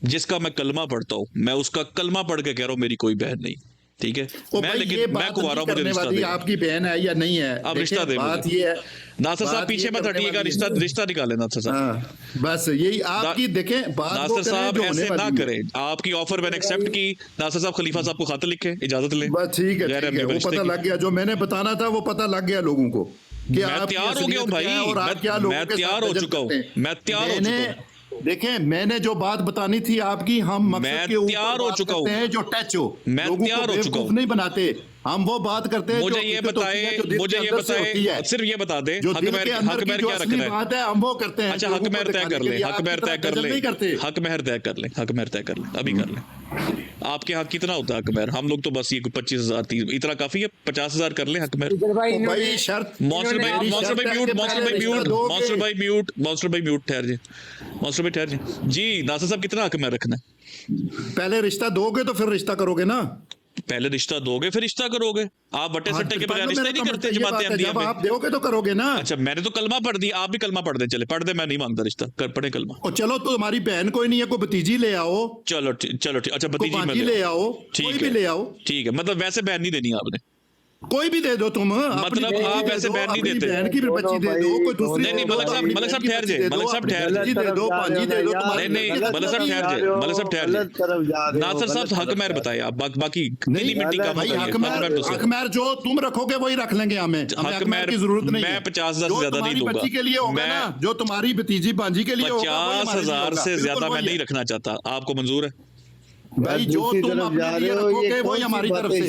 जिसका मैं कलमा पढ़ता हूँ, मैं उसका कलमा पढ़ के कह रहा हूँ मेरी कोई बहन नहीं। ठीक है, ओ मैं भाई ये लेकिन मैं बात कुंवारा नहीं हूँ, मुझे करने रिश्ता वाली दे। आपकी बहन है या नहीं है। अब देखिए, रिश्ता दे बात मुझे। ये है, नासिर साहब बात पीछे ये मत करने हटिएगा, वाली रिश्ता है। रिश्ता निकाले नासिर साहब। हाँ, बस यही आपकी देखें बात वो नासिर करें साहब जो होने ऐसे ना वाली है। करें, आपकी ऑफर मैंने एक्सेप्ट की। नासिर साहब खलीफा साहब को खत लिखे, इजाजत लें। बस ठीक है, गैर ठीक है, अहमिया वो रिश्ते पता की। लग गया, जो मैंने बताना था वो पता लग गया लोगों को कि मैं आपकी तैयार हो गया हूँ असलियत भाई, क्या है और आप क्या लोगों मैं के तैयार साथ हो गजब चुका हूँ, करते हैं। मैं तैयार हो चुका हूँ। देखें मैंने जो बात बतानी थी आपकी, हम मैं मकसद के ऊपर तैयार हो बात चुका करते हूँ। हैं जो टच हो, मैं लोगों तैयार को हो चुका बेवकूफ हूँ। नहीं बनाते। हम वो बात करते हैं मुझे जो ये हकीकत होती है, बताए, जो दिल मुझे के ये अंदर से होती है। बताए, सिर्फ ये बता दे, जो हक दिल महर के अंदर हक की महर जो क्या असली रखना है? बात है हम वो करते हैं। अच्छा लोगों हक को महर तय दिखाने कर के ले, लिए हक आपकी महर तरह तय कर गजल ले, नहीं करते। हक महर तय कर ले, हक महर तय कर ले, अभी कर ले। आपके यहाँ कितना होता है हक महर? हम लोग तो बस ये 25,000 30 इतना काफी है, 50,000 कर ले हक महर। तो भाई शर्त मॉन्स्टर भाई मेरी म्यूट, शर्त है कि मॉन्स्टर भाई पहले म्यूट, रिश्ता दोगे। मॉन्स्टर भाई म्यूट, ठहर जी, मॉन्स्टर भाई ठहर जी। जी नासिर साहब कितना हक महर रखना है? पहले रिश्ता दोगे तो फिर रिश्ता करोगे ना। पहले रिश्ता दोगे फिर रिश्ता करोगे। आप बट्टे हाँ, सट्टे के तो बगैर पहले रिश्ता मेरा नहीं करते ये जमात बात है, अहमदिया जब में। आप दोगे तो करोगे ना। अच्छा मैंने तो कलमा पढ़ दिया, आप भी कलमा पढ़ दे, चले पढ़ दे, मैं नहीं मांगता रिश्ता, कर पढ़े कलमा। और चलो तो हमारी बहन कोई नहीं है, कोई भतीजी ले आओ, चलो ठीक, अच्छा कोई भतीजी में भांजी ले आओ, ठीक कोई है। भी ले आओ, ठीक है, मतलब वैसे बहन नहीं देनी आपने? कोई भी दे दो तुम। अपनी मतलब बहन आप दे ऐसे दो, बहन नहीं अपनी देते? बहन की भी बच्ची दे दो, कोई दूसरी नहीं, दे दो, मलक साहब, अपनी मलक बहन साहब की ठहर बच्ची जाए, दे दो, मलक साहब अपनी ठहर जाए। बच्ची दे दो, भांजी दे दो, तुम्हारी नहीं मलक साहब ठहर जाए, मलक साहब ठहर जाए। नासिर साहब हक महर बताए आप, बाकी नीली मिट्टी काम भाई करिए, हक हक महर तो हक महर जो तुम रखोगे वही रख लेंगे। हमें हक महर की जरूरत नहीं है। मैं 50,000 से जो ज्यादा नहीं तुम्हारी दूंगा। बच्ची के लिए होगा ना, जो तुम्हारी भतीजी भांजी के लिए होगा, वही हमारे लिए 50,000 होगा। से बिल्कुल ज्यादा मैं वही नहीं है। रखना चाहता, आपको मंजूर है? भाई जो तुम अपने लिए रखोगे वही हमारी तरफ से।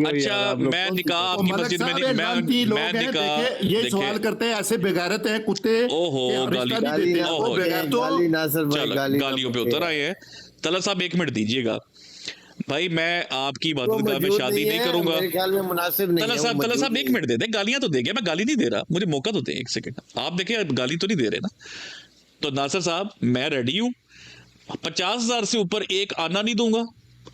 अच्छा मैं निकाह आपकी मस्जिद में नहीं, मैं निकाह ये सवाल करते हैं, ऐसे बेगैरत हैं कुत्ते। ओहो गाली, चलो गालियों पे उतर आए हैं। तलत साहब 1 मिनट दीजिएगा भाई, मैं आपकी इबादत गाह में शादी नहीं करूंगा। तलत साहब 1 मिनट दे दे, गालियां तो दे गया, मैं गाली नहीं दे रहा, मुझे मौका तो दे 1 सेकंड। आप देखिए गाली तो नहीं दे रहे ना। तो नासिर साहब मैं रेडी हूँ, 50,000 से ऊपर एक आना नहीं दूंगा,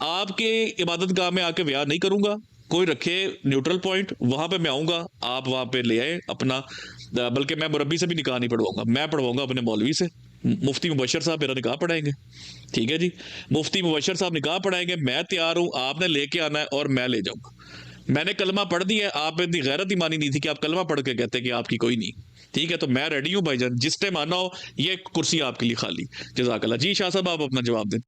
आपके इबादत गाह में आके ब्याह नहीं करूंगा, कोई रखे न्यूट्रल पॉइंट, वहां पे मैं आऊंगा, आप वहां पे ले आए अपना, बल्कि मैं मुरब्बी से भी निकाह नहीं पढ़वाऊंगा, मैं पढ़वाऊंगा अपने मौलवी से, मुफ्ती मुबशर साहब मेरा निकाह पढ़ाएंगे। ठीक है जी, मुफ्ती मुबशर साहब निकाह पढ़ाएंगे, मैं तैयार हूँ, आपने लेके आना है और मैं ले जाऊंगा। मैंने कलमा पढ़ दिया है, आप इतनी गैरत ही मानी नहीं थी कि आप कलमा पढ़ के कहते कि आपकी कोई नहीं। ठीक है, तो मैं रेडी हूँ भाईजान, जिस टाइम आना हो, ये कुर्सी आपके लिए खाली। जज़ाकल्लाह। जी शाह साहब आप अपना जवाब दें।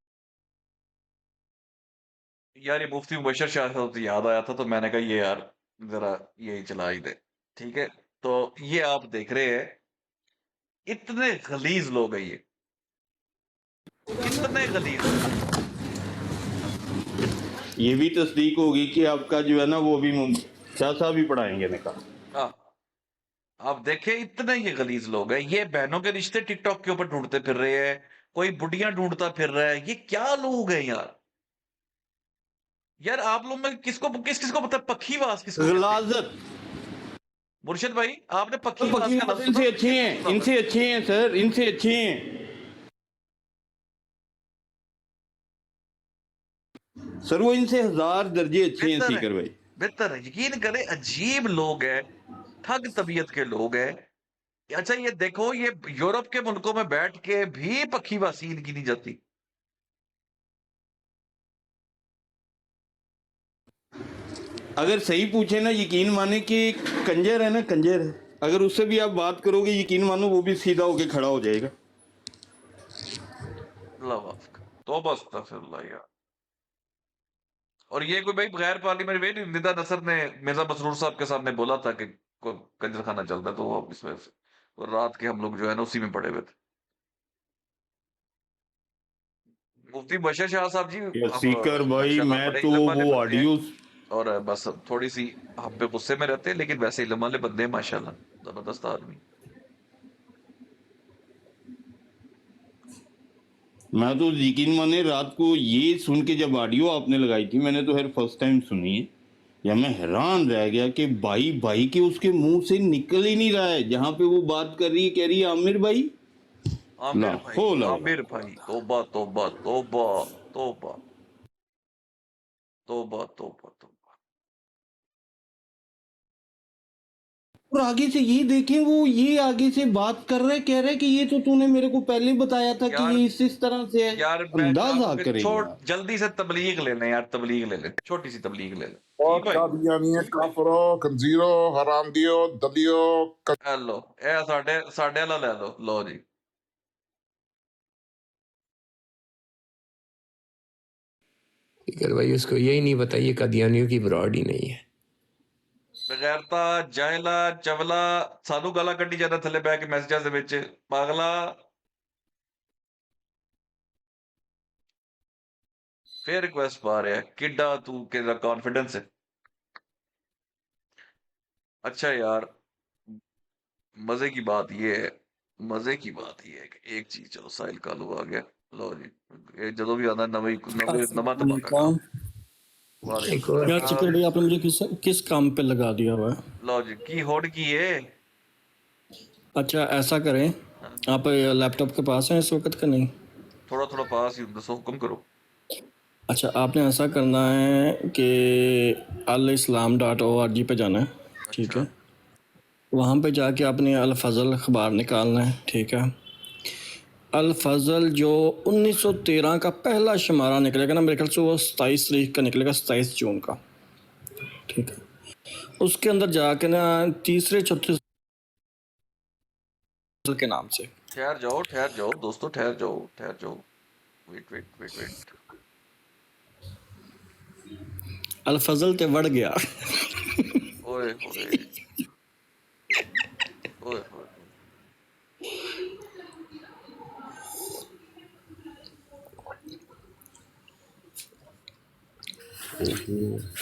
यार ये मुफ्ती मुबशर शाह साहब से याद आया था, तो मैंने कहा ये यार जरा यही चला ही दे। ठीक है, तो ये आप देख रहे हैं इतने गलीज लोग हैं, ये इतने गलीज। ये भी तस्दीक होगी कि आपका जो है ना वो भी शाह साहब ही पढ़ाएंगे निकाह। हाँ आप देखें इतने ये गलीज लोग हैं, ये बहनों के रिश्ते टिकटॉक के ऊपर ढूंढते फिर रहे हैं, कोई बुढ़ियां ढूंढता फिर रहा है, ये क्या लोग हैं यार। यार आप लोग में किसको किसको पता पखीवास किसको कहते हैं? गलाजत मुर्शिद भाई आपने पखीवास का लफ्ज इनसे सुना? अच्छे हैं, इनसे अच्छे हैं सर, इनसे अच्छे हैं सर, वो इनसे 1000 दर्जे अच्छे हैं बेहतर है, सीकर भाई। बेहतर है, यकीन करें अजीब लोग हैं, ठग तबीयत के लोग हैं। अच्छा ये देखो, ये यूरोप के मुल्कों में बैठ के भी पखीवासी इनकी नहीं जाती। अगर सही पूछे ना, यकीन माने कि कंजर है ना, कंजर है, अगर उससे भी आप बात करोगे यकीन मानो वो भी सीधा होके खड़ा हो जाएगा। तौबा अस्तगफिरुल्लाह यार। और ये कोई भाई गैर पार्लियामेंट वे निदा नसर ने मिर्जा मसरूर साहब के सामने बोला था कि कंजर खाना चलता है, तो वो इसमें और रात के हम लोग जो है ना उसी में पड़े हुए थे। मुफ्ती बशीर शाह साहब जी सीकर भाई माशाल्लाह मैं बड़े तो इल्म वाले वो बंदे हैं, ऑडियो और बस थोड़ी सी हम पे गुस्से में रहते हैं, लेकिन वैसे इल्म वाले बंदे हैं माशाल्लाह, जबरदस्त आदमी। मैं तो यकीन माने रात को ये सुन के जब ऑडियो आपने लगाई थी, मैंने तो हर फर्स्ट टाइम सुनी है, या मैं हैरान रह गया कि भाई भाई के उसके मुंह से निकल ही नहीं रहा है, जहां पे वो बात कर रही है कह रही है आमिर भाई, आमिर भाई, आमिर भाई, तौबा तौबा तौबा तौबा तौबा तौबा तौबा। और आगे से ये देखें, वो ये आगे से बात कर रहे, कह रहे कि ये तो तूने मेरे को पहले बताया था कि ये इस तरह से है। यार अंदाजा करें यार। जल्दी से तबलीग ले लें यार, तबलीग ले लें, छोटी सी तबलीग ले लें। और कादियानी काफरो खंजीरो हरामदियो दलियो लो ए साडे साडे वाला ले लो जी। फिकर भाई उसको यही नहीं पता ये कादियानियों की ब्रॉड ही नहीं है। बगैरता जायला चवला सानू गाला कड्डी जाना थले बैठ के मैसेजेस दे विच पागला। फिर रिक्वेस्ट पा रहा है, किड्डा तू केदा कॉन्फिडेंस है। अच्छा यार मजे की बात ये है, मजे की बात ये है कि एक चीज, चलो साहिल कालू आ गया, लो जी ये जो भी आना नवी नमा धमाका। यार चिकन भाई आपने मुझे किस काम पे लगा दिया हुआ है? लो जी की होड़ की है। अच्छा ऐसा करें, आप लैपटॉप के पास हैं इस वक्त का? नहीं, थोड़ा थोड़ा पास ही दसो, हुक्म करो। अच्छा आपने ऐसा करना है कि alislam.org पे जाना है, ठीक है? वहाँ पे जाके आपने अल फजल अखबार निकालना है, ठीक है? अल फजल जो 1913 का पहला शुमारा निकलेगा ना, मेरे ख्याल से वो 27 तारीख का निकलेगा, 27 जून का, ठीक है? उसके अंदर जाके ना तीसरे चौथे के नाम से ठहर जाओ दोस्तों, ठहर जाओ, वेट। अल फजल ते बढ़ गया। ओए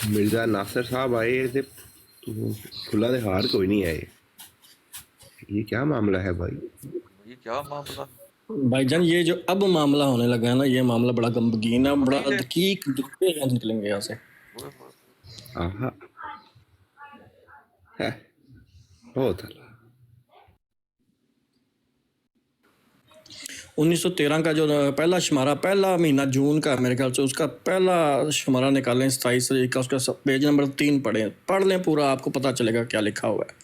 मिर्जा नासिर साहब आए थे, खुला दे हार कोई नहीं आए, ये क्या मामला है भाई? ये क्या मामला भाईजान? ये जो अब मामला होने लगा है ना, ये मामला बड़ा गमगीन है, बड़ा दकीक निकलेंगे यहाँ से। आहा है बहुत 1913 का जो पहला शुमारा, पहला महीना जून का मेरे ख्याल से, उसका पहला शुमारा निकालें 27 तारीख का, उसका पेज नंबर 3 पढ़ लें पूरा, आपको पता चलेगा क्या लिखा हुआ है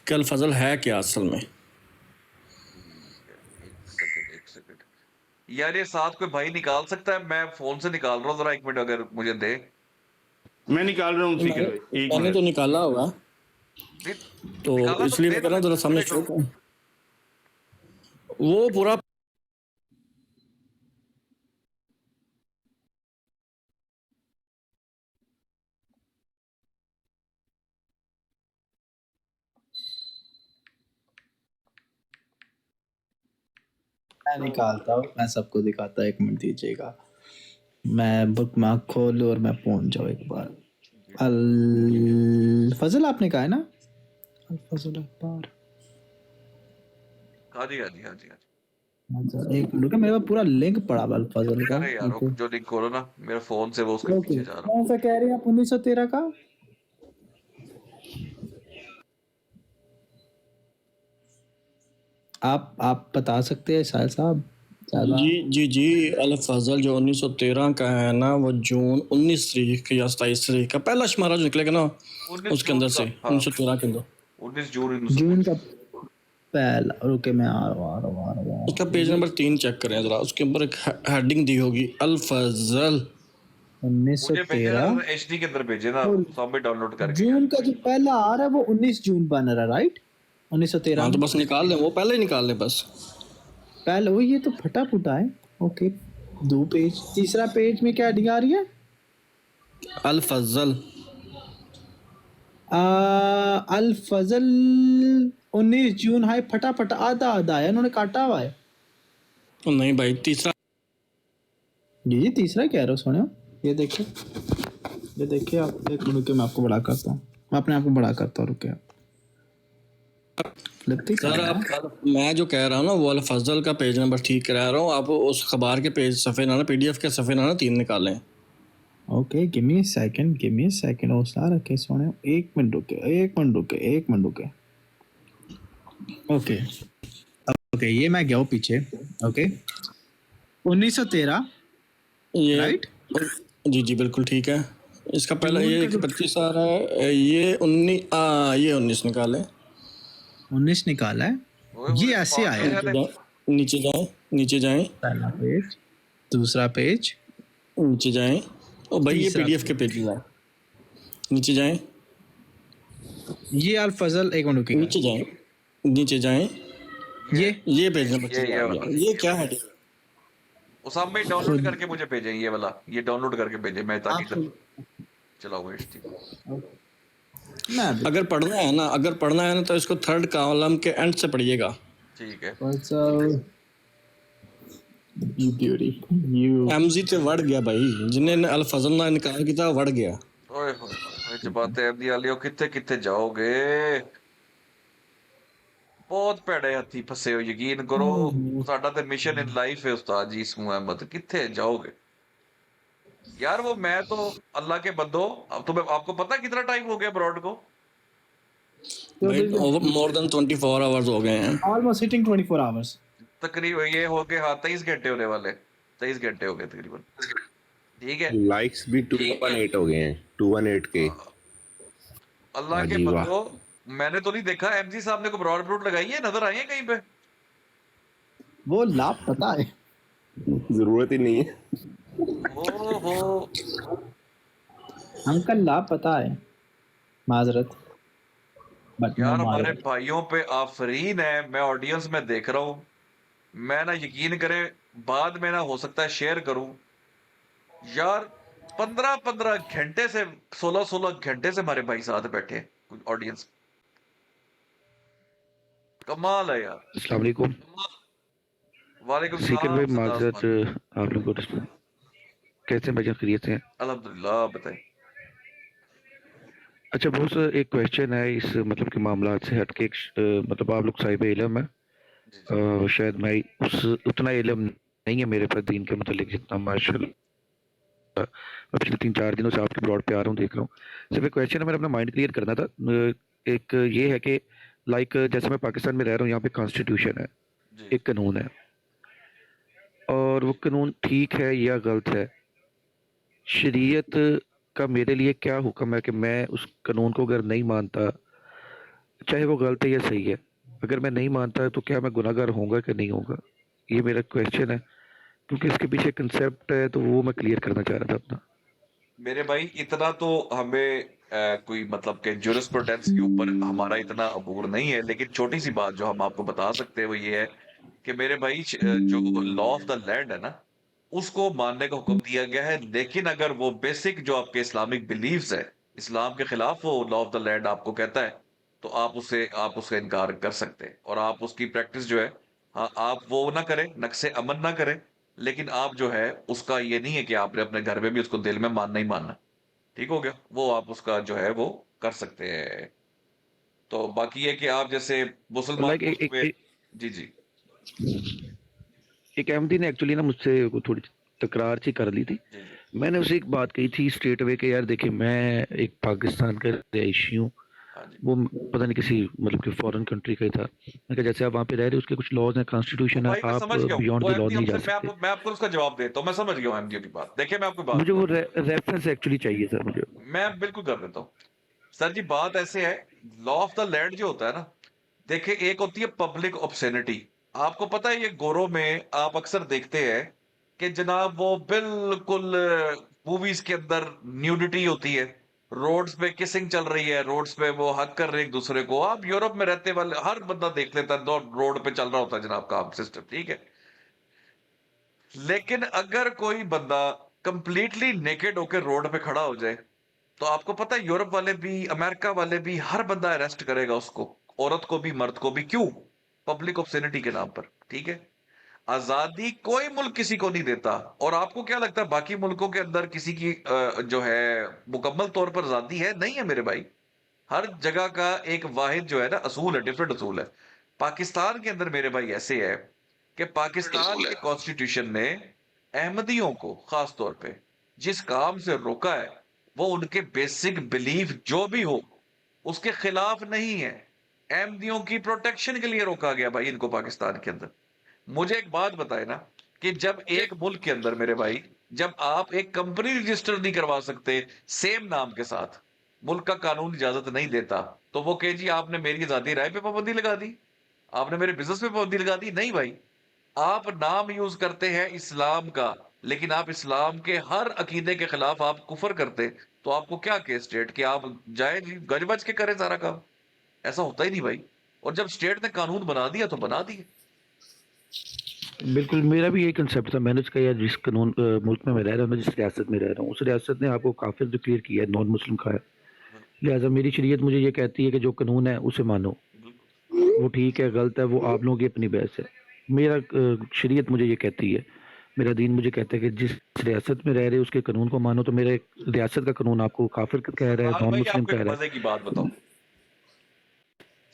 कि अल फजल है क्या असल में। एक सेकंड यार, ये साथ कोई भाई निकाल सकता है? मैं फोन से निकाल रहा हूँ, जरा 1 मिनट अगर मुझे दे। मैं निकाल रहा हूँ, मैंने तो निकाला होगा, तो इसलिए मैं कह रहा हूँ जरा सामने शो करो वो पूरा। मैं निकालता हूँ, मैं सबको दिखाता, 1 मिनट दीजिएगा, मैं बुक मार्क खोलूँ और मैं पहुंच जाऊँ एक बार। अल फजल आपने कहा है ना? अल फजल अखबार हाँ जी, हाँ जी, हाँ जी, हाँ जी। अच्छा एक मिनट, मेरे पास पूरा लिंक पड़ा हुआ अल-फज़ल का। अरे यार, ओके जो लिंक खोलो ना, मेरे फोन से वो उसके ओके, पीछे जा रहा हूँ। कौन सा कह रहे हैं आप 1913 का? आप बता सकते हैं साहिल साहब ज़्यादा? जी अल फजल जो 1913 का है ना, वो जून 19 तारीख या 27 तारीख का पहला शुमारा जो निकलेगा ना 19 उसके जून अंदर का, से हाँ, 1913 के अंदर 19 जून जून 1913। का पहला, रुके मैं आ रहा हूँ। उसका पेज नंबर 3 चेक करें जरा, उसके ऊपर एक हेडिंग दी होगी अल फजल। मुझे भेजे ना 1913 एचडी के अंदर भेजे ना, और सब में डाउनलोड करके जून यार। का जो पहला आ रहा है वो 19 जून बन रहा है, राइट? 1913 हाँ तो में बस निकाल लें, वो पहले ही निकाल लें बस। पहले वो, ये तो फटा फुटा है। ओके, 2 पेज, तीसरा पेज में क्या हेडिंग आ रही है? अल फजल। अल फजल 19 जून है, फटाफट आधा आधा है, उन्होंने काटा हुआ है। नहीं भाई, तीसरा जी तीसरा कह रहा हूँ, सुनो ये देखिए, ये देखिए आप, एक मिनट के मैं आपको बड़ा करता हूँ, मैं अपने आप को बड़ा करता हूँ, रुके आप। सर आप मैं जो कह रहा हूँ ना वो अल फजल का पेज नंबर ठीक करा रहा हूँ, आप उस खबर के पेज सफ़े ना पीडीएफ के सफ़े ना 3 निकालें। Okay give me a second ओ सारा के सुने, एक मिनट रुके। ओके ओके, ये मैं गया हूँ पीछे। ओके 1913 ये राइट? जी बिल्कुल ठीक है। इसका पहला जून ये का जो 25 आ रहा है, ये 19 निकाले, 19 निकाला है, ये ऐसे आया है। नीचे जाएं पहला पेज, दूसरा पेज, नीचे जाएं, ओ भाई ये तीसरा पीडीएफ के पेज जाएं, नीचे जाएं, ये अल फजल, एक मिनट नीचे जाएं, ये पेज नंबर ये क्या है? उसाम में डाउनलोड करके मुझे भेजें ये वाला, ये डाउनलोड करके भेजें मैं, ताकि चलाओ एचडी। अगर पढ़ना है ना तो इसको 3rd कॉलम के एंड से पढ़िएगा। ठीक है। एमजी ते वड़ गया भाई, जिन्हें अल फजल ना निकाल किया वड़ गया। ओए होए जबाते अहमदी वालियों, किथे जाओगे? बहुत भैड़े हथी फसे हो, यकीन करो। साडा ते मिशन इन लाइफ है उस्ताद जी इसमू अहमद, किथे जाओगे यार? वो मैं तो अल्लाह के बंदो, अब तुम्हें आपको पता है कितना टाइम हो गया ब्रॉड को? मोर देन 24 आवर्स हो गए हैं, ऑलमोस्ट हिटिंग 24 आवर्स तकरीबन। ये हो गए, हाँ 23 घंटे होने वाले, 23 घंटे हो गए तकरीबन। ठीक है, लाइक्स भी 218 हो गए हैं, 218 के। अल्लाह के बंदो, मैंने तो नहीं देखा एमजी साहब ने को ब्रॉड ब्रूड लगाई है, नजर आई है कहीं पे? वो लाभ पता है, जरूरत ही नहीं है। ओहो अंकल लाभ पता है, माजरत यार हमारे भाइयों पे आफरीन है। मैं ऑडियंस में देख रहा हूँ, मैं ना यकीन करें बाद में ना हो सकता है शेयर करूं यार, 15-15 घंटे से 16-16 घंटे से हमारे भाई साथ बैठे हैं ऑडियंस। कमाल है यार। अस्सलाम वालेकुम। वालेकुम सीकर भाई सलाम। माजरत आप लोगों को, कैसे भाई, खैरियत से हैं? अल्हम्दुलिल्लाह, बताएं। अच्छा बहुत सा एक क्वेश्चन है इस मतलब के मामला से हटके, मतलब आप लोग साहिब इल्म है, शायद मैं उतना इल्म नहीं है मेरे पास दीन के मतलब जितना माशाल्लाह मैं पिछले 3-4 दिनों से आपके ब्रॉड पे आ रहा हूँ, देख रहा हूँ। सिर्फ एक क्वेश्चन है, मेरा अपना माइंड क्लियर करना था। एक ये है कि लाइक जैसे मैं पाकिस्तान में रह रहा हूँ, यहाँ पे कॉन्स्टिट्यूशन है, एक कानून है, और वो कानून ठीक है या गलत है? शरीयत का मेरे लिए क्या हुक्म है कि मैं उस कानून को अगर नहीं मानता, चाहे वो गलत है या सही है, अगर मैं नहीं मानता तो क्या मैं गुनाहगार होऊंगा कि नहीं होऊंगा? ये मेरा क्वेश्चन है, क्योंकि इसके पीछे कंसेप्ट है, तो वो मैं क्लियर करना चाह रहा था अपना। मेरे भाई इतना तो हमें कोई मतलब के ज्यूरिस्प्रूडेंस के ऊपर हमारा इतना अबूर नहीं है, लेकिन छोटी सी बात जो हम आपको बता सकते हैं वो ये है कि मेरे भाई जो लॉ ऑफ द लैंड है ना, उसको मानने का हुक्म दिया गया है। लेकिन अगर वो बेसिक जो आपके इस्लामिक बिलीव्स है, इस्लाम के खिलाफ वो लॉ ऑफ द लैंड आपको कहता है, तो आप उसका इनकार कर सकते हैं, और आप उसकी प्रैक्टिस जो है, हाँ आप वो ना करें, नक्शे अमन ना करें, लेकिन आप जो है उसका ये नहीं है कि आपने अपने घर में भी उसको दिल में मानना ही मानना। ठीक हो गया, वो आप उसका जो है वो कर सकते हैं। तो बाकी ये कि आप जैसे मुसलमान Like, में जी जी एक अहमदी ने एक्चुअली ना मुझसे वो थोड़ी तकरार सी कर ली थी। मैंने उसे एक बात कही थी स्ट्रेट अवे कि यार देखिए मैं एक पाकिस्तान का रहायशी हूँ, वो पता नहीं किसी मतलब कि फॉरेन कंट्री का ही था। मैं कहा जैसे आप वहाँ पे रह रहे हो उसके कुछ लॉज हैं, कॉन्स्टिट्यूशन है, भाई मैं आप समझ गया हूँ बियॉन्ड वो द लॉ एमडी नहीं जा हमसे, सकते। मैं आपको उसका जवाब देता हूँ, मैं समझ गया हूँ एमडीओ की बात। देखिए मैं आपको बात मुझे वो बताता हूँ, रेफरेंस एक्चुअली चाहिए सर मुझे। मैं बिल्कुल कर देता हूँ सर जी। बात ऐसे है, लॉ ऑफ द लैंड जो होता है ना, देखिए एक होती है पब्लिक ऑब्सेनिटी। आपको पता है ये गोरों में आप अक्सर देखते हैं कि जनाब वो बिल्कुल मूवीज के अंदर न्यूडिटी होती है, रोड्स पे किसिंग चल रही है, रोड्स पे वो हक कर रहे हैं एक दूसरे को। आप यूरोप में रहते वाले हर बंदा देख लेता है, दो रोड पे चल रहा होता है जनाब काम सिस्टम, ठीक है। लेकिन अगर कोई बंदा कंप्लीटली नेकेड होकर रोड पे खड़ा हो जाए, तो आपको पता है यूरोप वाले भी अमेरिका वाले भी हर बंदा अरेस्ट करेगा उसको, औरत को भी मर्द को भी। क्यों? पब्लिक ऑब्सेनिटी के नाम पर, ठीक है। आजादी कोई मुल्क किसी को नहीं देता। और आपको क्या लगता है बाकी मुल्कों के अंदर किसी की जो है मुकम्मल तौर पर आजादी है? नहीं है मेरे भाई। हर जगह का एक वाहिद जो है ना असूल है, डिफरेंट असूल है। पाकिस्तान के अंदर मेरे भाई ऐसे है कि पाकिस्तान के कॉन्स्टिट्यूशन ने अहमदियों को खास तौर पे जिस काम से रोका है, वो उनके बेसिक बिलीफ जो भी हो उसके खिलाफ नहीं है। अहमदियों की प्रोटेक्शन के लिए रोका गया भाई इनको पाकिस्तान के अंदर। मुझे एक बात बताए ना कि जब एक मुल्क के अंदर मेरे भाई, जब आप एक कंपनी रजिस्टर नहीं करवा सकते सेम नाम के साथ, मुल्क का कानून इजाजत नहीं देता, तो वो कहे जी आपने मेरी आजादी राय पे पाबंदी लगा दी, आपने मेरे बिजनेस पे पाबंदी लगा दी। नहीं भाई, आप नाम यूज करते हैं इस्लाम का, लेकिन आप इस्लाम के हर अकीदे के खिलाफ आप कुफर करते, तो आपको क्या केस स्टेट कि आप जाए जी गज बज के करें सारा काम? ऐसा होता ही नहीं भाई। और जब स्टेट ने कानून बना दिया तो बना दिए। बिल्कुल मेरा भी यही कंसेप्ट था। मैंने उसका यार जिस कानून मुल्क में मैं रह रहा हूँ, मैं जिस रियासत में रह रहा हूँ, उस रियासत ने आपको काफिर डिक्लेयर किया है, नॉन मुस्लिम का है। लिहाजा मेरी शरीयत मुझे ये कहती है कि जो कानून है उसे मानो। वो ठीक है गलत है वो आप लोगों की अपनी बहस है। मेरा शरीयत मुझे ये कहती है, मेरा दीन मुझे कहता है कि जिस रियासत में रह रहे हो उसके कानून को मानो। तो मेरे रियासत का कानून आपको काफिर कह रहा है, सरदार नॉन भाई मुस्लिम आपको कह एक रहा मजे की बात बताओ,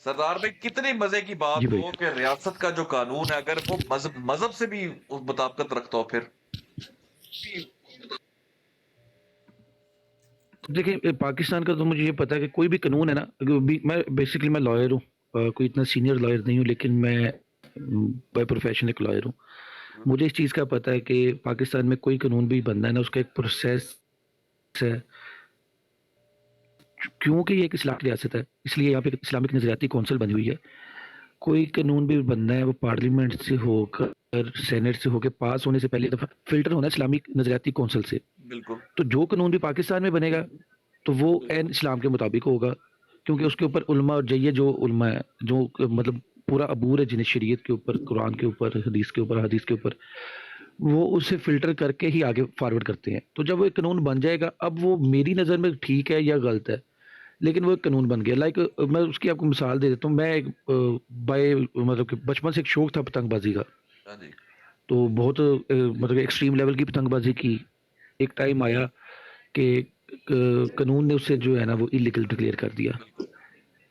सरदार भाई कितनी मजे की है। बात जी भाई। हो कि रियासत का जो कानून है अगर वो मजहब से भी उस मुताबिकत रखता हो, फिर देखिए पाकिस्तान का तो मुझे ये पता है कि कोई भी कानून है ना, मैं बेसिकली मैं लॉयर हूँ, कोई इतना सीनियर लॉयर नहीं हूँ, लेकिन मैं बाय प्रोफेशन एक लॉयर हूँ। मुझे इस चीज़ का पता है कि पाकिस्तान में कोई कानून भी बनना है ना, उसका एक प्रोसेस है। क्योंकि ये एक इस्लामिक रियासत है, इसलिए यहाँ पे एक इस्लामिक नजरियाती कौंसिल बनी हुई है। कोई कानून भी बनना है वो पार्लियामेंट से होकर सेनेट से होकर पास होने से पहले दफा फिल्टर होना है इस्लामिक नजरियाती कौंसिल से। बिल्कुल। तो जो कानून भी पाकिस्तान में बनेगा तो वो एन इस्लाम के मुताबिक होगा, क्योंकि उसके ऊपर उलमा और जैये जो उलमा है, जो मतलब पूरा अबूर है जिन्हें शरीयत के ऊपर, कुरान के ऊपर, हदीस के ऊपर, हदीस के ऊपर, वो उसे फिल्टर करके ही आगे फॉरवर्ड करते हैं। तो जब वो एक कानून बन जाएगा, अब वो मेरी नज़र में ठीक है या गलत है, लेकिन वो एक कानून बन गया। लाइक मैं उसकी आपको मिसाल दे देता हूँ। मैं एक बाय मतलब कि बचपन से एक शौक था पतंगबाजी का, तो बहुत मतलब एक्सट्रीम लेवल की पतंगबाजी की। एक टाइम आया कि कानून ने उससे जो है ना वो इलीगल डिक्लेयर कर दिया।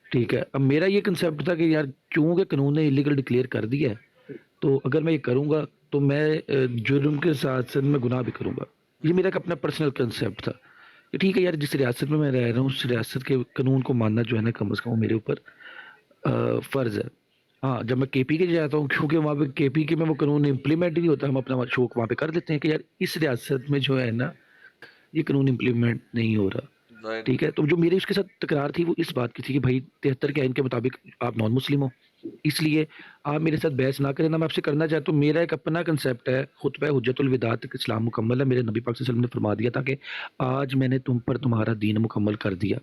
ठीक है, अब मेरा ये कंसेप्ट था कि यार क्योंकि कानून ने इलीगल डिक्लेयर कर दिया है, तो अगर मैं ये करूँगा तो मैं जुर्म के साथ साथ मैं गुनाह भी करूँगा। ये मेरा एक अपना पर्सनल कंसेप्ट था कि ठीक है यार जिस रियासत में मैं रह रहा हूँ उस रियासत के कानून को मानना जो है ना कम से कम मेरे ऊपर फ़र्ज़ है। हाँ, जब मैं केपी के जाता हूँ, क्योंकि वहाँ पे केपी के में वो कानून इम्प्लीमेंट ही नहीं होता, हम अपना शौक वहाँ पे कर देते हैं कि यार इस रियासत में जो है ना ये कानून इम्प्लीमेंट नहीं हो रहा। ठीक है, तो जो मेरी उसके साथ तकरार थी वो इस बात की थी कि भाई 73 के आइन के मुताबिक आप नॉन मुस्लिम हो, इसलिए आप मेरे साथ बहस ना करें, ना मैं आपसे करना चाहता हूँ। मेरा एक अपना कंसेप्ट है, खुतबा हुज्जतुल विदा तक इस्लाम मुकम्मल है। मेरे नबी पाक सल्लल्लाहु अलैहि वसल्लम ने फरमा दिया था कि आज मैंने तुम पर तुम्हारा दीन मुकम्मल कर दिया।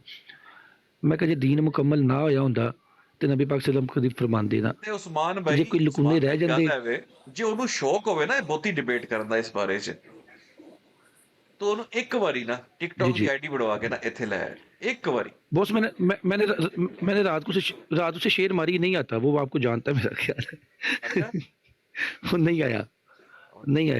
मैं कहा जे दीन मुकम्मल ना होया हुंदा ते नबी पाक सल्लल्लाहु अलैहि वसल्लम कदी फरमांदे ना ਤੇ ਉਸਮਾਨ जे ਭਾਈ, कोई लकुने रह ਗੱਲ जांदे। ਹੈ ਵੇ, ਜੇ ਉਹਨੂੰ ਸ਼ੌਕ ਹੋਵੇ ਨਾ ਬਹੁਤੀ ਡਿਬੇਟ ਕਰਨ ਦਾ ਇਸ ਬਾਰੇ 'ਚ, तो ਉਹਨੂੰ ਇੱਕ ਵਾਰੀ ਨਾ जी ਟਿਕਟੌਕ ਦੀ जी ਆਈਡੀ ਬਣਵਾ ਕੇ ਨਾ ਇੱਥੇ ਲੈ ਆਏ, ਇੱਕ ਵਾਰੀ। बॉस, मैंने रात को से शेर मारी, नहीं आता वो आपको जानता है मेरा ख्याल है। वो नहीं आया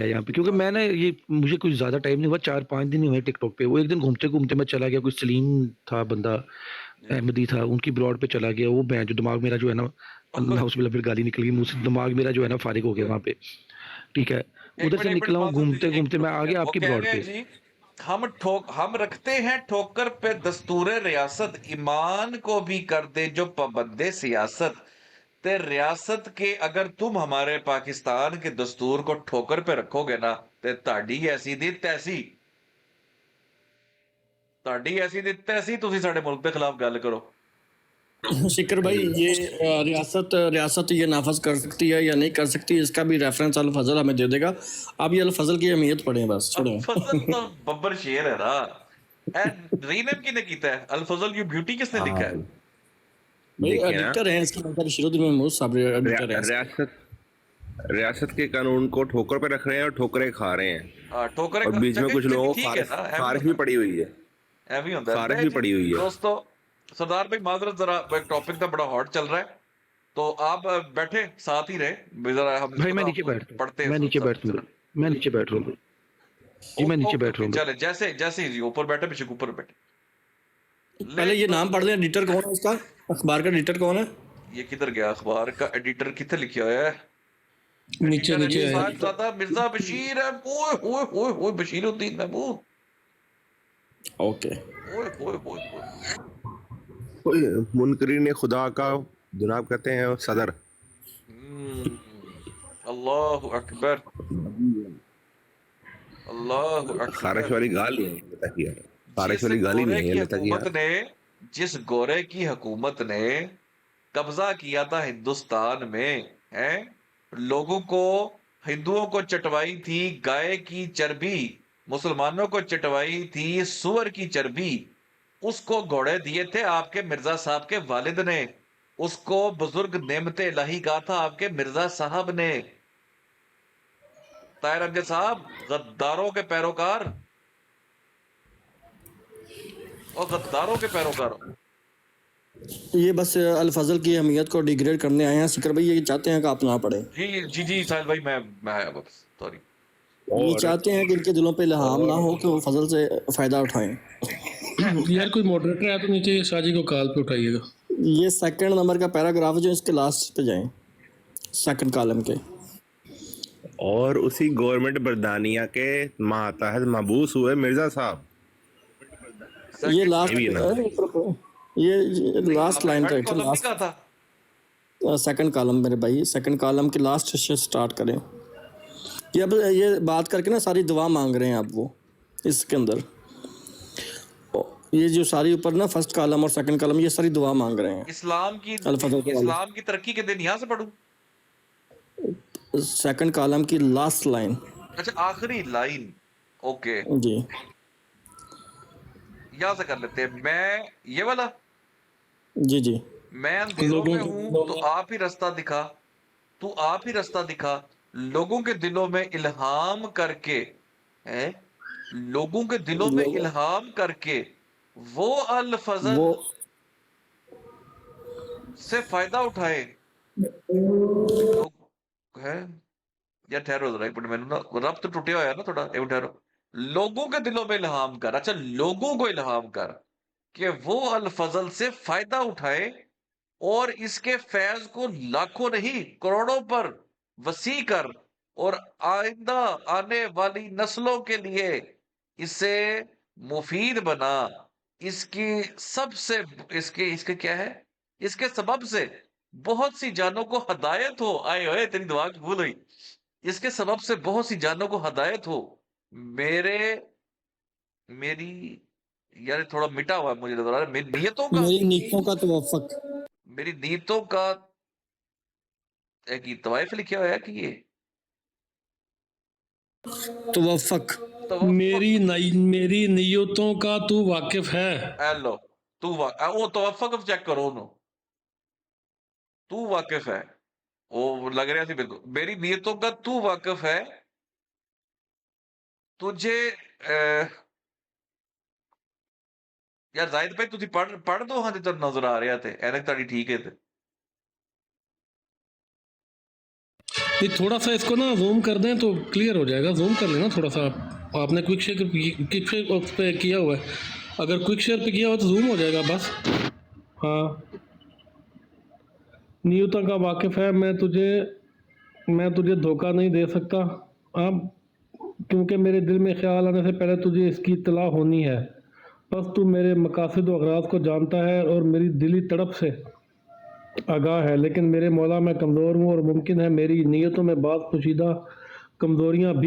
यहाँ पे, क्योंकि मैंने ये मुझे कुछ ज़्यादा टाइम नहीं हुआ, 4-5 दिन ही हुए टिकटॉक पे। वो एक दिन घूमते घूमते मैं चला गया, कोई सलीम था बंदा, अहमदी था, उनकी ब्रॉड पे चला गया। वो मैं जो दिमाग मेरा जो है ना नाउज़ुबिल्लाह फिर गाली निकल गई मुंह से, दिमाग मेरा जो है ना फारिग हो गया वहाँ पे। ठीक है, उधर से निकला हूँ घूमते घूमते मैं आ गया आपकी कह ब्रॉड रहे हैं पे। जी हम रखते हैं ठोकर पे दस्तूरे रियासत, ईमान को भी कर दे जो पाबंदे सियासत। ते रियासत के अगर तुम हमारे पाकिस्तान के दस्तूर को ठोकर पे रखोगे ना ते ताड़ी ऐसी दी तैसी तुसी साडे मुल्क के खिलाफ गल करो। सिकर भाई ये रियासत ये नाफज कर सकती है या नहीं कर सकती, इसका भी रेफरेंस अल फजल हमें दे देगा। आप ये अल फजल की अहमियत पढ़ें बस, छोड़ें। फजल तो बब्बर शेर है ना। रीनेम किसने कीता है? अल फजल यू ब्यूटी किसने लिखा है? भाई देखिए ना, एडिटर हैं इसके अंदर शिरोद्दीन महमूद साहब एडिटर हैं। रियासत के कानून को ठोकर पे रख रहे हैं और ठोकरें खा रहे हैं। ठोकरें और बीच में कुछ लोगों को ठीक है ना, फारिश भी पड़ी हुई है। ऐवी होता है, फारिश भी पड़ी हुई है। दोस्तों सरदार भाई माजरत, जरा एक टॉपिक का बड़ा हॉट चल रहा है तो आप बैठे साथ ही रहे जरा। हम भाई मैं नीचे बैठ पढ़ते हैं, मैं नीचे बैठ रहा हूँ मैं नीचे बैठ रहा हूँ जी, मैं नीचे बैठ रहा हूँ। चले जैसे जैसे जी ऊपर बैठे पीछे ऊपर बैठे। पहले ये नाम पढ़ लें, एडिटर कौन है इसका, अखबार का एडिटर कौन है? ये किधर गया अखबार का एडिटर, कितने लिखा हुआ है? नीचे नीचे है। साहबजादा मिर्जा बशीर है। ओए ओए ओए ओए बशीरुद्दीन महमूद। ओके ओए ओए ओए मुनकरीन खुदा का जनाब कहते हैं सदर। अल्लाहु अकबर अल्लाहु अकबर। खारिश वाली गाली है, खारिश वाली गाली नहीं है। हुकूमत ने, जिस गोरे की हुकूमत ने कब्जा किया था हिंदुस्तान में, हैं, लोगों को, हिंदुओं को चटवाई थी गाय की चर्बी, मुसलमानों को चटवाई थी सुअर की चर्बी, उसको घोड़े दिए थे आपके मिर्जा साहब के वालिद ने, उसको बुजुर्ग नेमते इलाही कहा था आपके मिर्जा साहब ने। ताहिर अमजद साहब, गद्दारों के पैरोकार और गद्दारों के पैरोकार। ये बस अल फजल की अहमियत को डिग्रेड करने आए हैं। सिकर भाई ये चाहते हैं कि आप ना पढ़े। जी साहिल भाई, मैं सॉरी, ये चाहते हैं कि इनके दिलों पे इल्हाम ना हो कि वो फजल से फायदा उठाएं। यार कोई मॉडरेटर है तो नीचे शाजी को कॉल पे उठाइएगा। ये सेकंड नंबर का पैराग्राफ जो इसके लास्ट पे जाएं, सेकंड कॉलम के। और उसी गवर्नमेंट बरदानिया के मातहत मबूस हुए मिर्जा साहब। ये लास्ट ये लास्ट लाइन का लास्ट सेकंड कॉलम मेरे भाई, सेकंड कॉलम के लास्ट से स्टार्ट करें। ये अब ये बात करके ना सारी दुआ मांग रहे हैं आप, वो इसके अंदर ये जो सारी ऊपर ना फर्स्ट कॉलम और सेकंड कॉलम ये सारी दुआ मांग रहे हैं। इस्लाम की तरक्की के दिन यहाँ से पढ़ूं? सेकंड कॉलम की लास्ट लाइन, अच्छा आखिरी लाइन, ओके जी यहाँ से कर लेते हैं। मैं ये वाला, जी मैं अंधेरों में हूँ तो आप ही रास्ता दिखा, तू आप ही रास्ता दिखा, लोगों के दिलों में इल्हाम करके, है लोगों के दिलों में इल्हाम करके वो अल फजल से फायदा उठाए। है या ठहरो जरा एक मिनट, मैंने ना रब्त टूटे हुआ है ना थोड़ा, एक ठहरो। लोगों के दिलों में इल्हाम कर, अच्छा लोगों को इल्हाम कर कि वो अल फजल से फायदा उठाए और इसके फैज को लाखों नहीं करोड़ों पर वसी कर और आइंदा आने वाली नस्लों के लिए इसे मुफीद बना। इसकी सबसे इसके क्या है, इसके सबब से बहुत सी जानों को हदायत हो। आए होए तेरी दुआ कबूल हुई। इसके सबब से बहुत सी जानों को हदायत हो। मेरी यार थोड़ा मिटा हुआ है मुझे लग रहा है, मेरी नीयतों का तवफ़्फ़ुक़, मेरी नीयतों का एक तवाइफ लिखा हुआ है कि ये तवफ़्फ़ुक़, मेरी नियतों का तू वाकिफ है। हेलो तू वो तवफ़्फ़ुक़ चेक करो ना, तू वाकिफ है, वो लग रहा थी बिल्कुल। मेरी नियतों का तू वाकिफ है, तुझे यार जाहिद भाई तुझे पढ़ दो हाँ जिधर नजर आ रहा थे एनक ताड़ी ठीक है। ये थोड़ा सा इसको ना जूम कर दें तो क्लियर हो जाएगा। जूम कर लेना थोड़ा सा, आपने क्विक शेयर पे किया हुआ है, अगर क्विक शेयर पे किया हो तो जूम हो जाएगा बस। हाँ नियतों का वाकिफ़ है। मैं तुझे धोखा नहीं दे सकता अब, क्योंकि मेरे दिल में ख्याल आने से पहले तुझे इसकी इत्तला होनी है। बस तू मेरे मकासद व अगराज़ को जानता है और मेरी दिली तड़प से आगाह है, लेकिन मेरे मौला मैं कमज़ोर हूँ और मुमकिन है मेरी नीयतों में बाज़ पोशीदा कमज़ोरियाँ भी